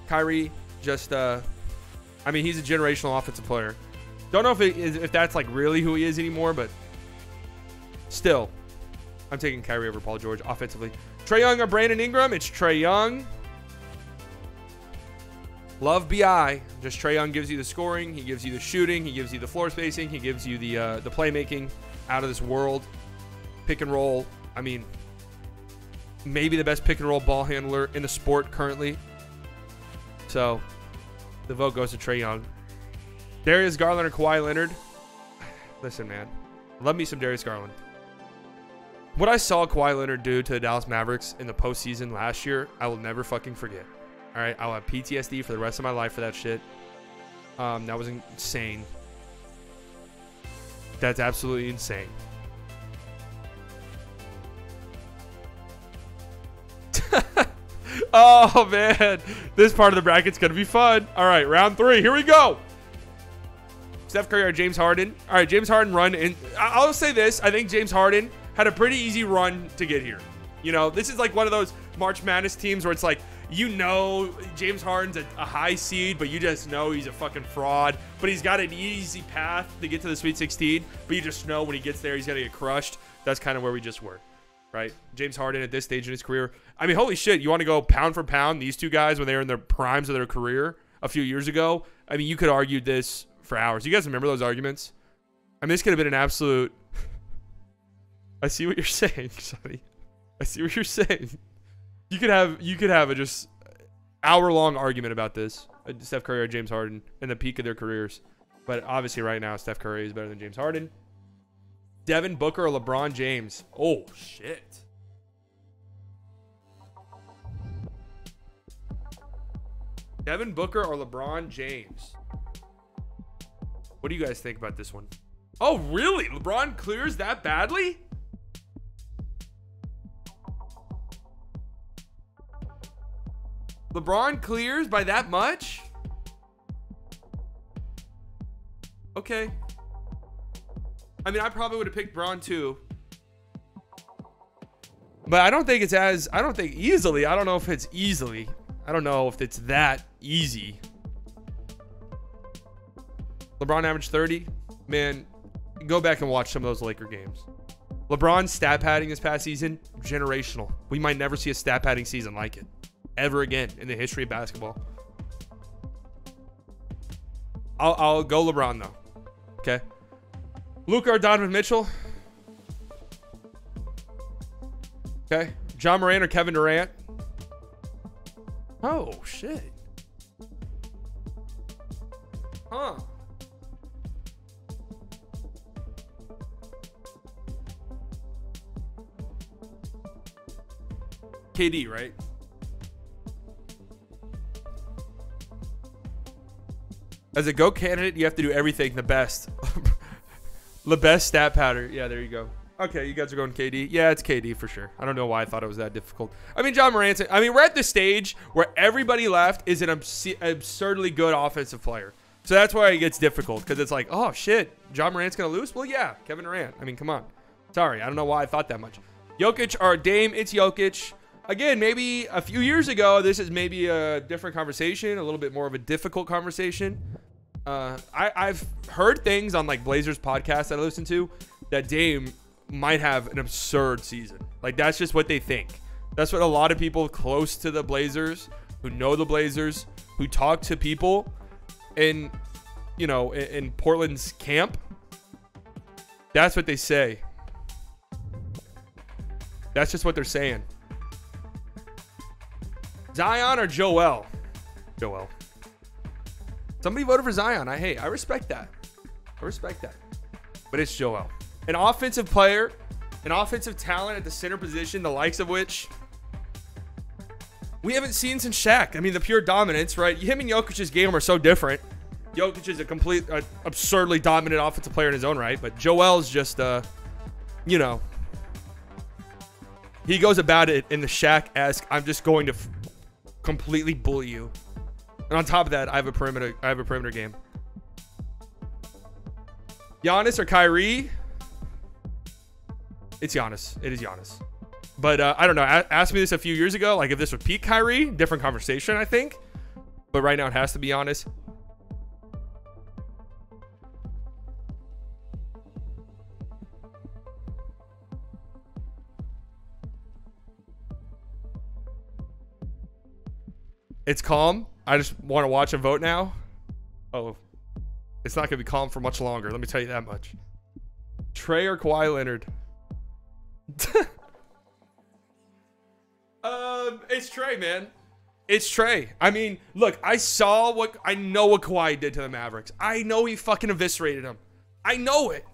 [SPEAKER 1] Kyrie, just, I mean, he's a generational offensive player. Don't know if that's, like, really who he is anymore, but still, I'm taking Kyrie over Paul George offensively. Trae Young or Brandon Ingram? It's Trae Young. Love BI. Just Trae Young gives you the scoring. He gives you the shooting. He gives you the floor spacing. He gives you the playmaking out of this world. Pick and roll. I mean, maybe the best pick and roll ball handler in the sport currently. So, the vote goes to Trae Young. Darius Garland or Kawhi Leonard? Listen, man. Love me some Darius Garland. What I saw Kawhi Leonard do to the Dallas Mavericks in the postseason last year, I will never fucking forget. All right, I'll have PTSD for the rest of my life for that shit. That was insane. That's absolutely insane. Oh, man. This part of the bracket's going to be fun. All right, round 3. Here we go. Steph Curry or James Harden? All right, James Harden run. And I'll say this. I think James Harden had a pretty easy run to get here. You know, this is like one of those March Madness teams where it's like, you know, James Harden's a high seed, but you just know he's a fucking fraud. But he's got an easy path to get to the Sweet 16. But you just know when he gets there, he's going to get crushed. That's kind of where we just were. Right? James Harden at this stage in his career. I mean, holy shit. You want to go pound for pound, these two guys when they were in their primes of their career a few years ago? I mean, you could argue this for hours. You guys remember those arguments? I mean, this could have been an absolute... I see what you're saying, Sonny. I see what you're saying. You could have a just hour-long argument about this. Steph Curry or James Harden in the peak of their careers. But obviously right now, Steph Curry is better than James Harden. Devin Booker or LeBron James? Oh, shit. Devin Booker or LeBron James? What do you guys think about this one? Oh, really? LeBron clears that badly? LeBron clears by that much? Okay. I mean, I probably would have picked Braun too. But I don't think it's as, I don't think easily. I don't know if it's easily. I don't know if it's that easy. LeBron averaged 30. Man, go back and watch some of those Laker games. LeBron's stat padding this past season, generational. We might never see a stat padding season like it ever again in the history of basketball. I'll go LeBron though. Okay. Luka or Donovan Mitchell. Okay. John Moran or Kevin Durant. Oh, shit. Huh. KD, right? As a GOAT candidate, you have to do everything the best. The best stat pattern. Yeah, there you go. Okay, you guys are going KD. Yeah, it's KD for sure. I don't know why I thought it was that difficult. I mean, John Morant. I mean, we're at the stage where everybody left is an absurdly good offensive player. So that's why it gets difficult, because it's like, oh, shit, John Morant's going to lose? Well, yeah, Kevin Durant. I mean, come on. Sorry, I don't know why I thought that much. Jokic or Dame? It's Jokic. Again, maybe a few years ago, this is maybe a different conversation, a little bit more of a difficult conversation. I've heard things on like Blazers podcasts that I listen to that Dame might have an absurd season. Like, that's just what they think. That's what a lot of people close to the Blazers, who know the Blazers, who talk to people in, you know, in Portland's camp, that's what they say. That's just what they're saying. Zion or Joel? Joel. Somebody voted for Zion. I respect that. I respect that. But it's Joel. An offensive player, an offensive talent at the center position, the likes of which we haven't seen since Shaq. I mean, the pure dominance, right? Him and Jokic's game are so different. Jokic is a complete, absurdly dominant offensive player in his own right. But Joel's just, you know, he goes about it in the Shaq-esque, I'm just going to completely bully you. And on top of that, I have a perimeter game. Giannis or Kyrie? It's Giannis. It is Giannis. But I don't know. Ask me this a few years ago. Like, if this would peak Kyrie, different conversation, I think. But right now, it has to be Giannis. It's calm. I just want to watch and vote now. Oh, it's not going to be calm for much longer. Let me tell you that much. Trae or Kawhi Leonard? It's Trae, man. It's Trae. I mean, look, I know what Kawhi did to the Mavericks. I know he fucking eviscerated them. I know it.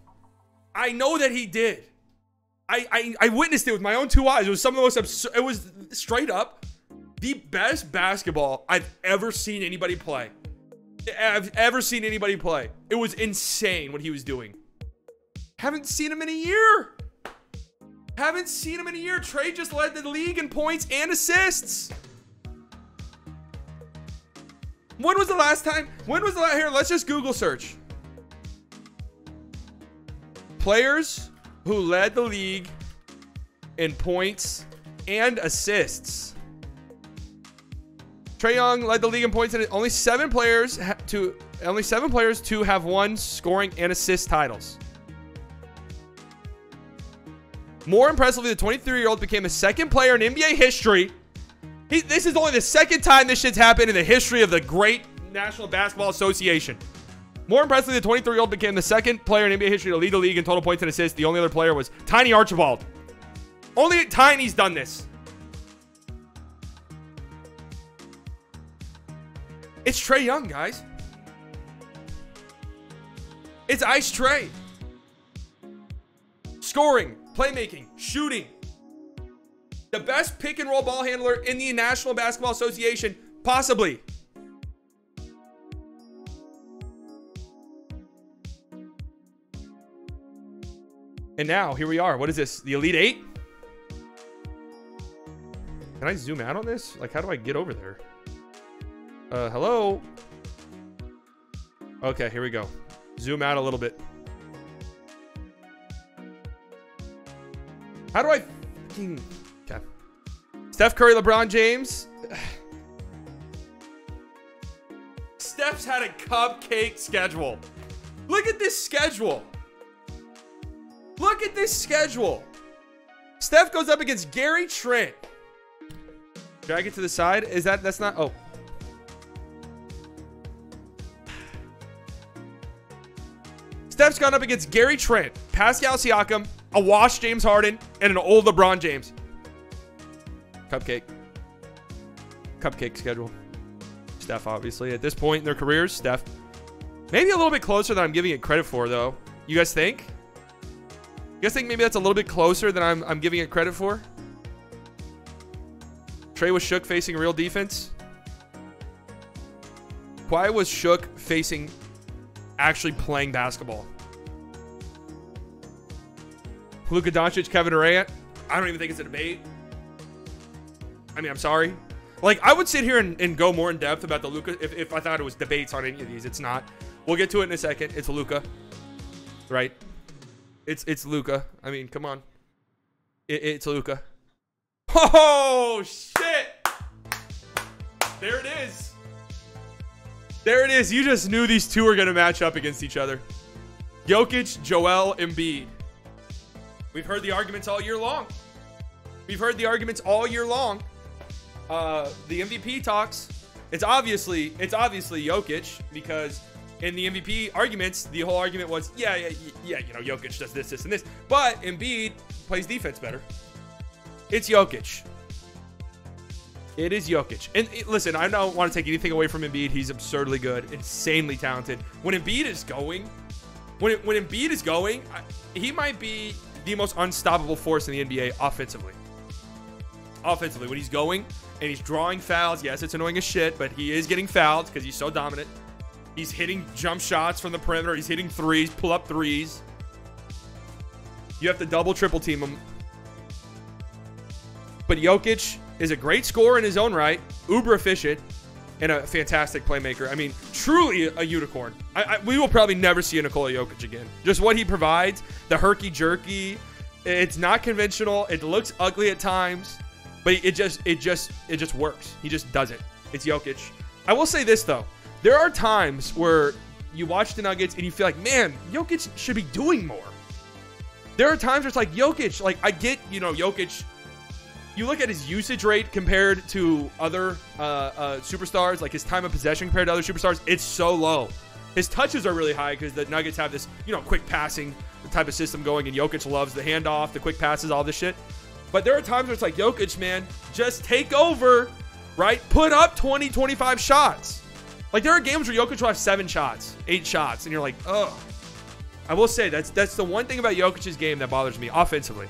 [SPEAKER 1] I know that he did. I witnessed it with my own two eyes. It was some of the most absurd. It was straight up the best basketball I've ever seen anybody play. It was insane what he was doing. Haven't seen him in a year. Trae just led the league in points and assists. When was the last time? Here, let's just Google search. Players who led the league in points and assists. Trae Young led the league in points, and only seven players to have won scoring and assist titles. More impressively, the 23-year-old became the second player in NBA history. This is only the second time this shit's happened in the history of the great National Basketball Association. More impressively, the 23-year-old became the second player in NBA history to lead the league in total points and assists. The only other player was Tiny Archibald. Only Tiny's done this. It's Trae Young, guys. It's Ice Trae. Scoring, playmaking, shooting. The best pick and roll ball handler in the National Basketball Association, possibly. And now, here we are. What is this? The Elite Eight? Can I zoom out on this? Like, how do I get over there? Hello? Okay, here we go. Zoom out a little bit. How do I fucking... Okay. Steph Curry, LeBron James. Steph's had a cupcake schedule. Look at this schedule. Look at this schedule. Steph goes up against Gary Trent. Drag it to the side. Is that's not... Oh. Steph's gone up against Gary Trent, Pascal Siakam, a washed James Harden, and an old LeBron James. Cupcake. Cupcake schedule. Steph, obviously. At this point in their careers, Steph. Maybe a little bit closer than I'm giving it credit for, though. You guys think? You guys think maybe that's a little bit closer than I'm giving it credit for? Trae was shook facing real defense. Kawhi was shook facing actually playing basketball. Luka Doncic, Kevin Durant. I don't even think it's a debate. I mean, I'm sorry. Like, I would sit here and go more in depth about the Luka if I thought it was debates on any of these. It's not. We'll get to it in a second. It's Luka, right? It's Luka. I mean, come on. It's Luka. Oh shit! There it is. There it is. You just knew these two were gonna match up against each other. Jokic, Joel Embiid. We've heard the arguments all year long. We've heard the arguments all year long. The MVP talks. It's obviously Jokic, because in the MVP arguments, the whole argument was, yeah, you know, Jokic does this, and this. But Embiid plays defense better. It's Jokic. It is Jokic. And listen, I don't want to take anything away from Embiid. He's absurdly good, insanely talented. When Embiid is going, when Embiid is going, he might be the most unstoppable force in the NBA offensively. Offensively, when he's going and he's drawing fouls, yes, it's annoying as shit, but he is getting fouled because he's so dominant. He's hitting jump shots from the perimeter. He's hitting threes, pull-up threes. You have to double, triple team him. But Jokic is a great scorer in his own right, uber efficient, and a fantastic playmaker. I mean, truly a unicorn. We will probably never see a Nikola Jokic again. Just what he provides, the herky-jerky. It's not conventional. It looks ugly at times, but it just works. He just does it. It's Jokic. I will say this, though. There are times where you watch the Nuggets and you feel like, man, Jokic should be doing more. There are times where it's like, Jokic, like, I get, you know, Jokic. You look at his usage rate compared to other superstars, like his time of possession compared to other superstars, it's so low. His touches are really high because the Nuggets have this, you know, quick passing type of system going, and Jokic loves the handoff, the quick passes, all this shit. But there are times where it's like, Jokic, man, just take over, right? Put up 20, 25 shots. Like, there are games where Jokic will have 7 shots, 8 shots, and you're like, ugh. I will say, that's the one thing about Jokic's game that bothers me offensively.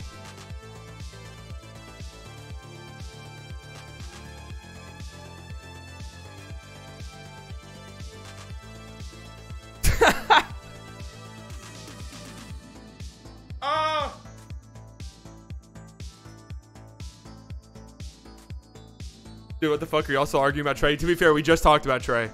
[SPEAKER 1] Dude, what the fuck are you also arguing about Trae? To be fair, we just talked about Trae.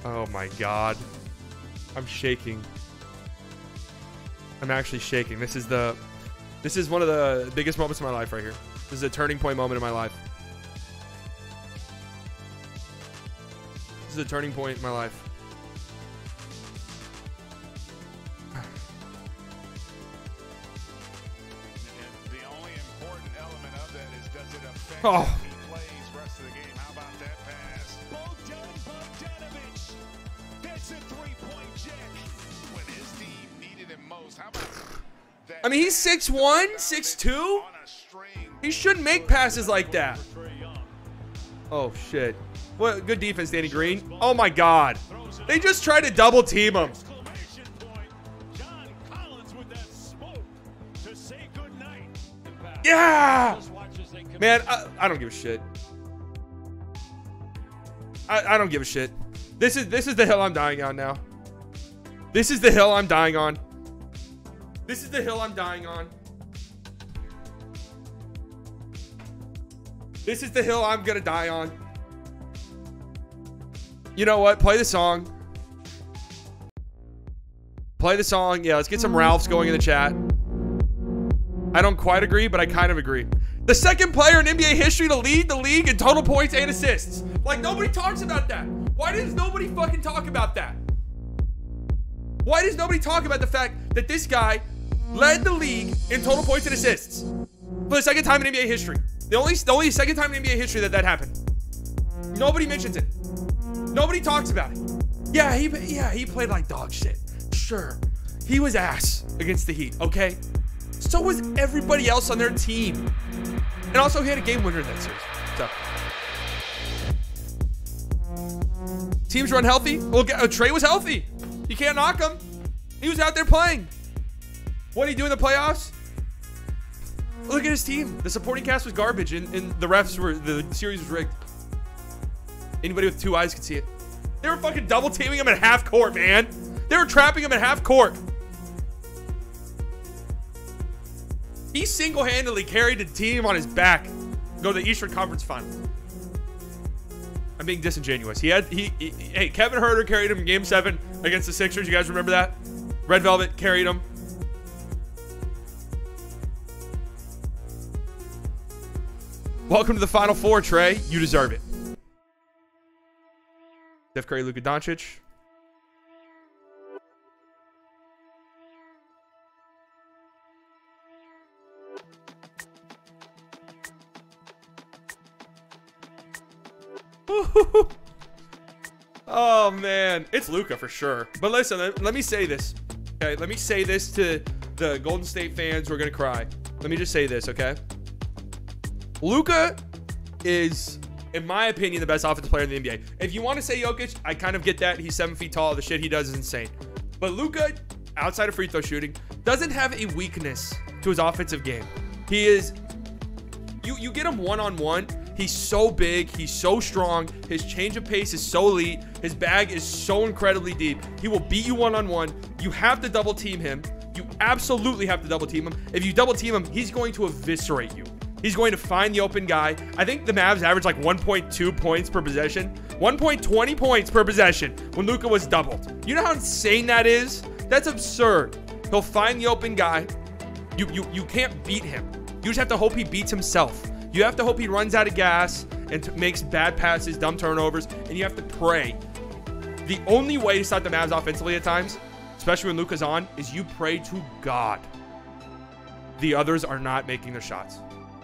[SPEAKER 1] Oh my God. I'm shaking. I'm actually shaking. This is one of the biggest moments of my life right here. This is a turning point moment in my life. This is a turning point in my life.
[SPEAKER 2] The only important element of that is, does it affect
[SPEAKER 1] Oh.
[SPEAKER 2] if he plays rest of the game? How about that pass? Bogdanovich gets a three-point jet when his team needed him most. How about that?
[SPEAKER 1] I mean, he's 6'1", 6'2".
[SPEAKER 2] On a string.
[SPEAKER 1] He shouldn't make passes like that. Oh, shit. What good defense, Danny Green. Oh, my God. They just tried to double team him. Yeah! Man, I don't give a shit. I don't give a shit. This is the hill I'm dying on now. This is the hill I'm dying on. This is the hill I'm dying on. This is the hill I'm gonna die on. You know what? Play the song. Play the song. Yeah, let's get some Ralphs going in the chat. I don't quite agree, but I kind of agree. The second player in NBA history to lead the league in total points and assists. Like, nobody talks about that. Why does nobody fucking talk about that? Why does nobody talk about the fact that this guy led the league in total points and assists for the second time in NBA history? The only second time in NBA history that happened. Nobody mentions it. Nobody talks about it. Yeah, he played like dog shit. Sure, he was ass against the Heat. Okay, so was everybody else on their team, and also he had a game winner in that series. So teams run healthy. Well, Trae was healthy. You can't knock him. He was out there playing. What did he do in the playoffs? Look at his team. The supporting cast was garbage, and the series was rigged. Anybody with 2 eyes could see it. They were fucking double teaming him at half court, man. They were trapping him at half court. He single-handedly carried the team on his back to go to the Eastern Conference Final. I'm being disingenuous. Hey, Kevin Huerter carried him in Game 7 against the Sixers. You guys remember that? Red Velvet carried him. Welcome to the Final Four, Trae. You deserve it. Steph Curry, Luka Doncic. Oh man, it's Luka for sure. But listen, let me say this. Okay, let me say this to the Golden State fans who are gonna cry. Let me just say this, okay? Luka is, in my opinion, the best offensive player in the NBA. If you want to say Jokic, I kind of get that. He's 7 feet tall. The shit he does is insane. But Luka, outside of free throw shooting, doesn't have a weakness to his offensive game. He is, you get him one-on-one. He's so big. He's so strong. His change of pace is so elite. His bag is so incredibly deep. He will beat you one-on-one. You have to double team him. You absolutely have to double team him. If you double team him, he's going to eviscerate you. He's going to find the open guy. I think the Mavs averaged like 1.2 points per possession. 1.20 points per possession when Luka was doubled. You know how insane that is? That's absurd. He'll find the open guy. You can't beat him. You just have to hope he beats himself. You have to hope he runs out of gas and makes bad passes, dumb turnovers, and you have to pray. The only way to stop the Mavs offensively at times, especially when Luka's on, is you pray to God the others are not making their shots.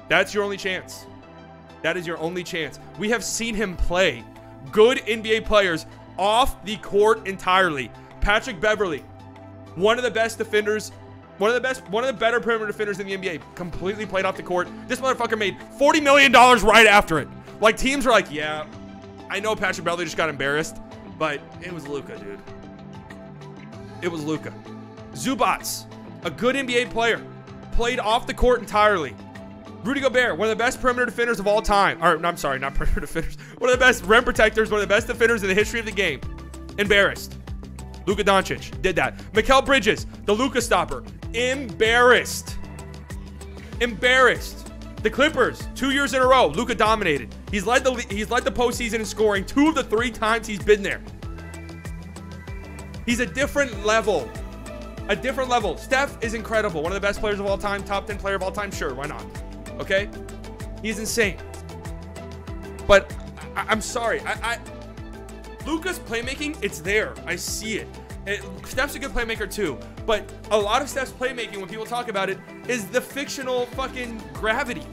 [SPEAKER 1] That's your only chance. That is your only chance. We have seen him play good NBA players off the court entirely. Patrick Beverley, one of the best defenders, one of the better perimeter defenders in the NBA, completely played off the court. This motherfucker made $40 million right after it. Like, teams are like, yeah, I know Patrick Beverley just got embarrassed, but it was Luka, dude. It was Luka. Zubats, a good NBA player, played off the court entirely. Rudy Gobert, one of the best perimeter defenders of all time. Or, no, I'm sorry, not perimeter defenders. One of the best rim protectors, one of the best defenders in the history of the game. Embarrassed. Luka Doncic did that. Mikal Bridges, the Luka stopper. Embarrassed. Embarrassed. The Clippers, 2 years in a row, Luka dominated. He's led the postseason in scoring 2 of the 3 times he's been there. He's a different level. A different level. Steph is incredible. One of the best players of all time. Top 10 player of all time. Sure, why not? Okay? He's insane. But I'm sorry. Luka's playmaking, it's there. I see it. Steph's a good playmaker too. But a lot of Steph's playmaking, when people talk about it, is the fictional fucking gravity.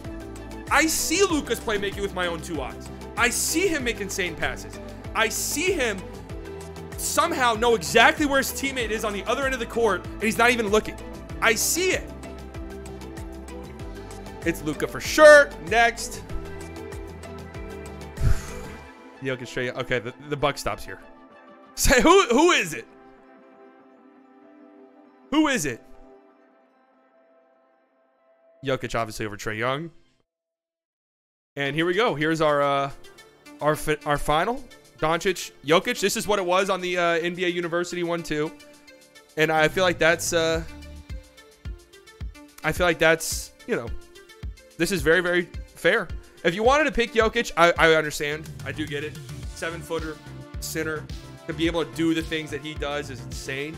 [SPEAKER 1] I see Luka's playmaking with my own 2 eyes. I see him make insane passes. I see him somehow know exactly where his teammate is on the other end of the court, and he's not even looking. I see it. It's Luka for sure. Next. Jokic straight. Okay, the buck stops here. Say who is it? Who is it? Jokic obviously over Trae Young. And here we go. Here's our final. Doncic, Jokic. This is what it was on the NBA University one too, and I feel like that's you know, this is very, very fair. If you wanted to pick Jokic, I understand. I do get it. 7-footer, center, to be able to do the things that he does is insane.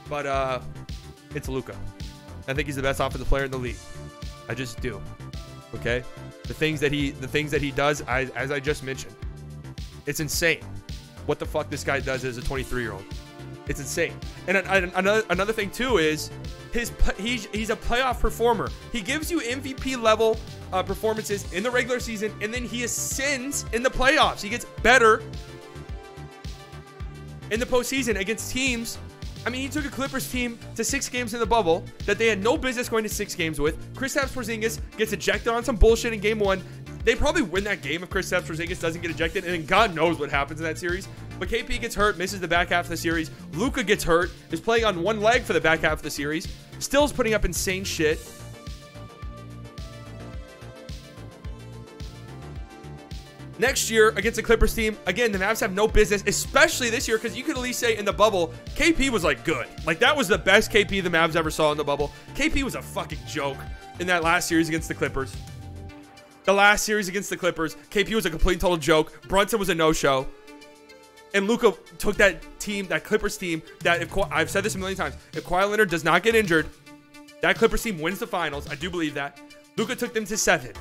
[SPEAKER 1] But it's Luka. I think he's the best offensive player in the league. I just do. Okay, the things that he does, as I just mentioned, it's insane. What the fuck this guy does as a 23-year-old? It's insane. And another thing too is he's a playoff performer. He gives you MVP level performances in the regular season, and then he ascends in the playoffs. He gets better in the postseason against teams. I mean, he took a Clippers team to 6 games in the bubble that they had no business going to 6 games with. Kristaps Porzingis gets ejected on some bullshit in game 1. They probably win that game if Kristaps Porzingis doesn't get ejected, and then God knows what happens in that series. But KP gets hurt, misses the back half of the series. Luka gets hurt, is playing on one leg for the back half of the series. Still's putting up insane shit. Next year against the Clippers team, again, the Mavs have no business, especially this year, because you could at least say in the bubble, KP was like good. Like that was the best KP the Mavs ever saw in the bubble. KP was a fucking joke in that last series against the Clippers. The last series against the Clippers, KP was a complete and total joke. Brunson was a no-show. And Luka took that team, that Clippers team, that if I've said this a million times, if Kawhi Leonard does not get injured, that Clippers team wins the finals. I do believe that. Luka took them to 7.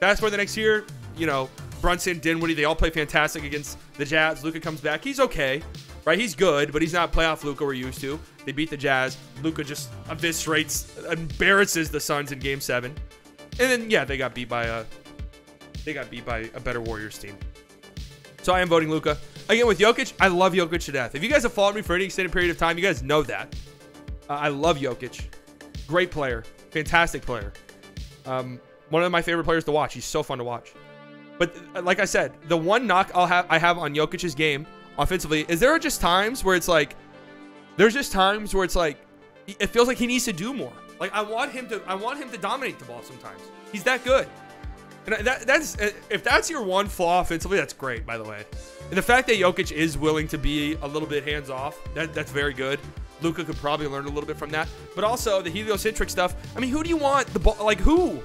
[SPEAKER 1] Fast forward the next year, you know, Brunson, Dinwiddie, they all play fantastic against the Jazz. Luka comes back. He's okay, right? He's good, but he's not playoff Luka we're used to. They beat the Jazz. Luka just eviscerates, embarrasses the Suns in Game 7. And then, yeah, they got beat by a better Warriors team. So I am voting Luka. Again, with Jokic, I love Jokic to death. If you guys have followed me for any extended period of time, you guys know that. I love Jokic. Great player. Fantastic player. One of my favorite players to watch. He's so fun to watch. But like I said, the one knock I have on Jokic's game offensively is there are just times where it's like, it feels like he needs to do more. Like I want him to dominate the ball sometimes. He's that good. And that's if that's your one flaw offensively, that's great, by the way. And the fact that Jokic is willing to be a little bit hands off, that's very good. Luka could probably learn a little bit from that. But also the heliocentric stuff. I mean, who do you want the ball? Like who?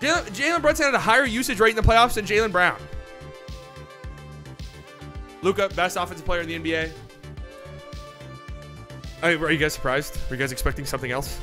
[SPEAKER 1] Jalen Brunson had a higher usage rate in the playoffs than Jaylen Brown. Luka, best offensive player in the NBA. Are you guys surprised? Were you guys expecting something else?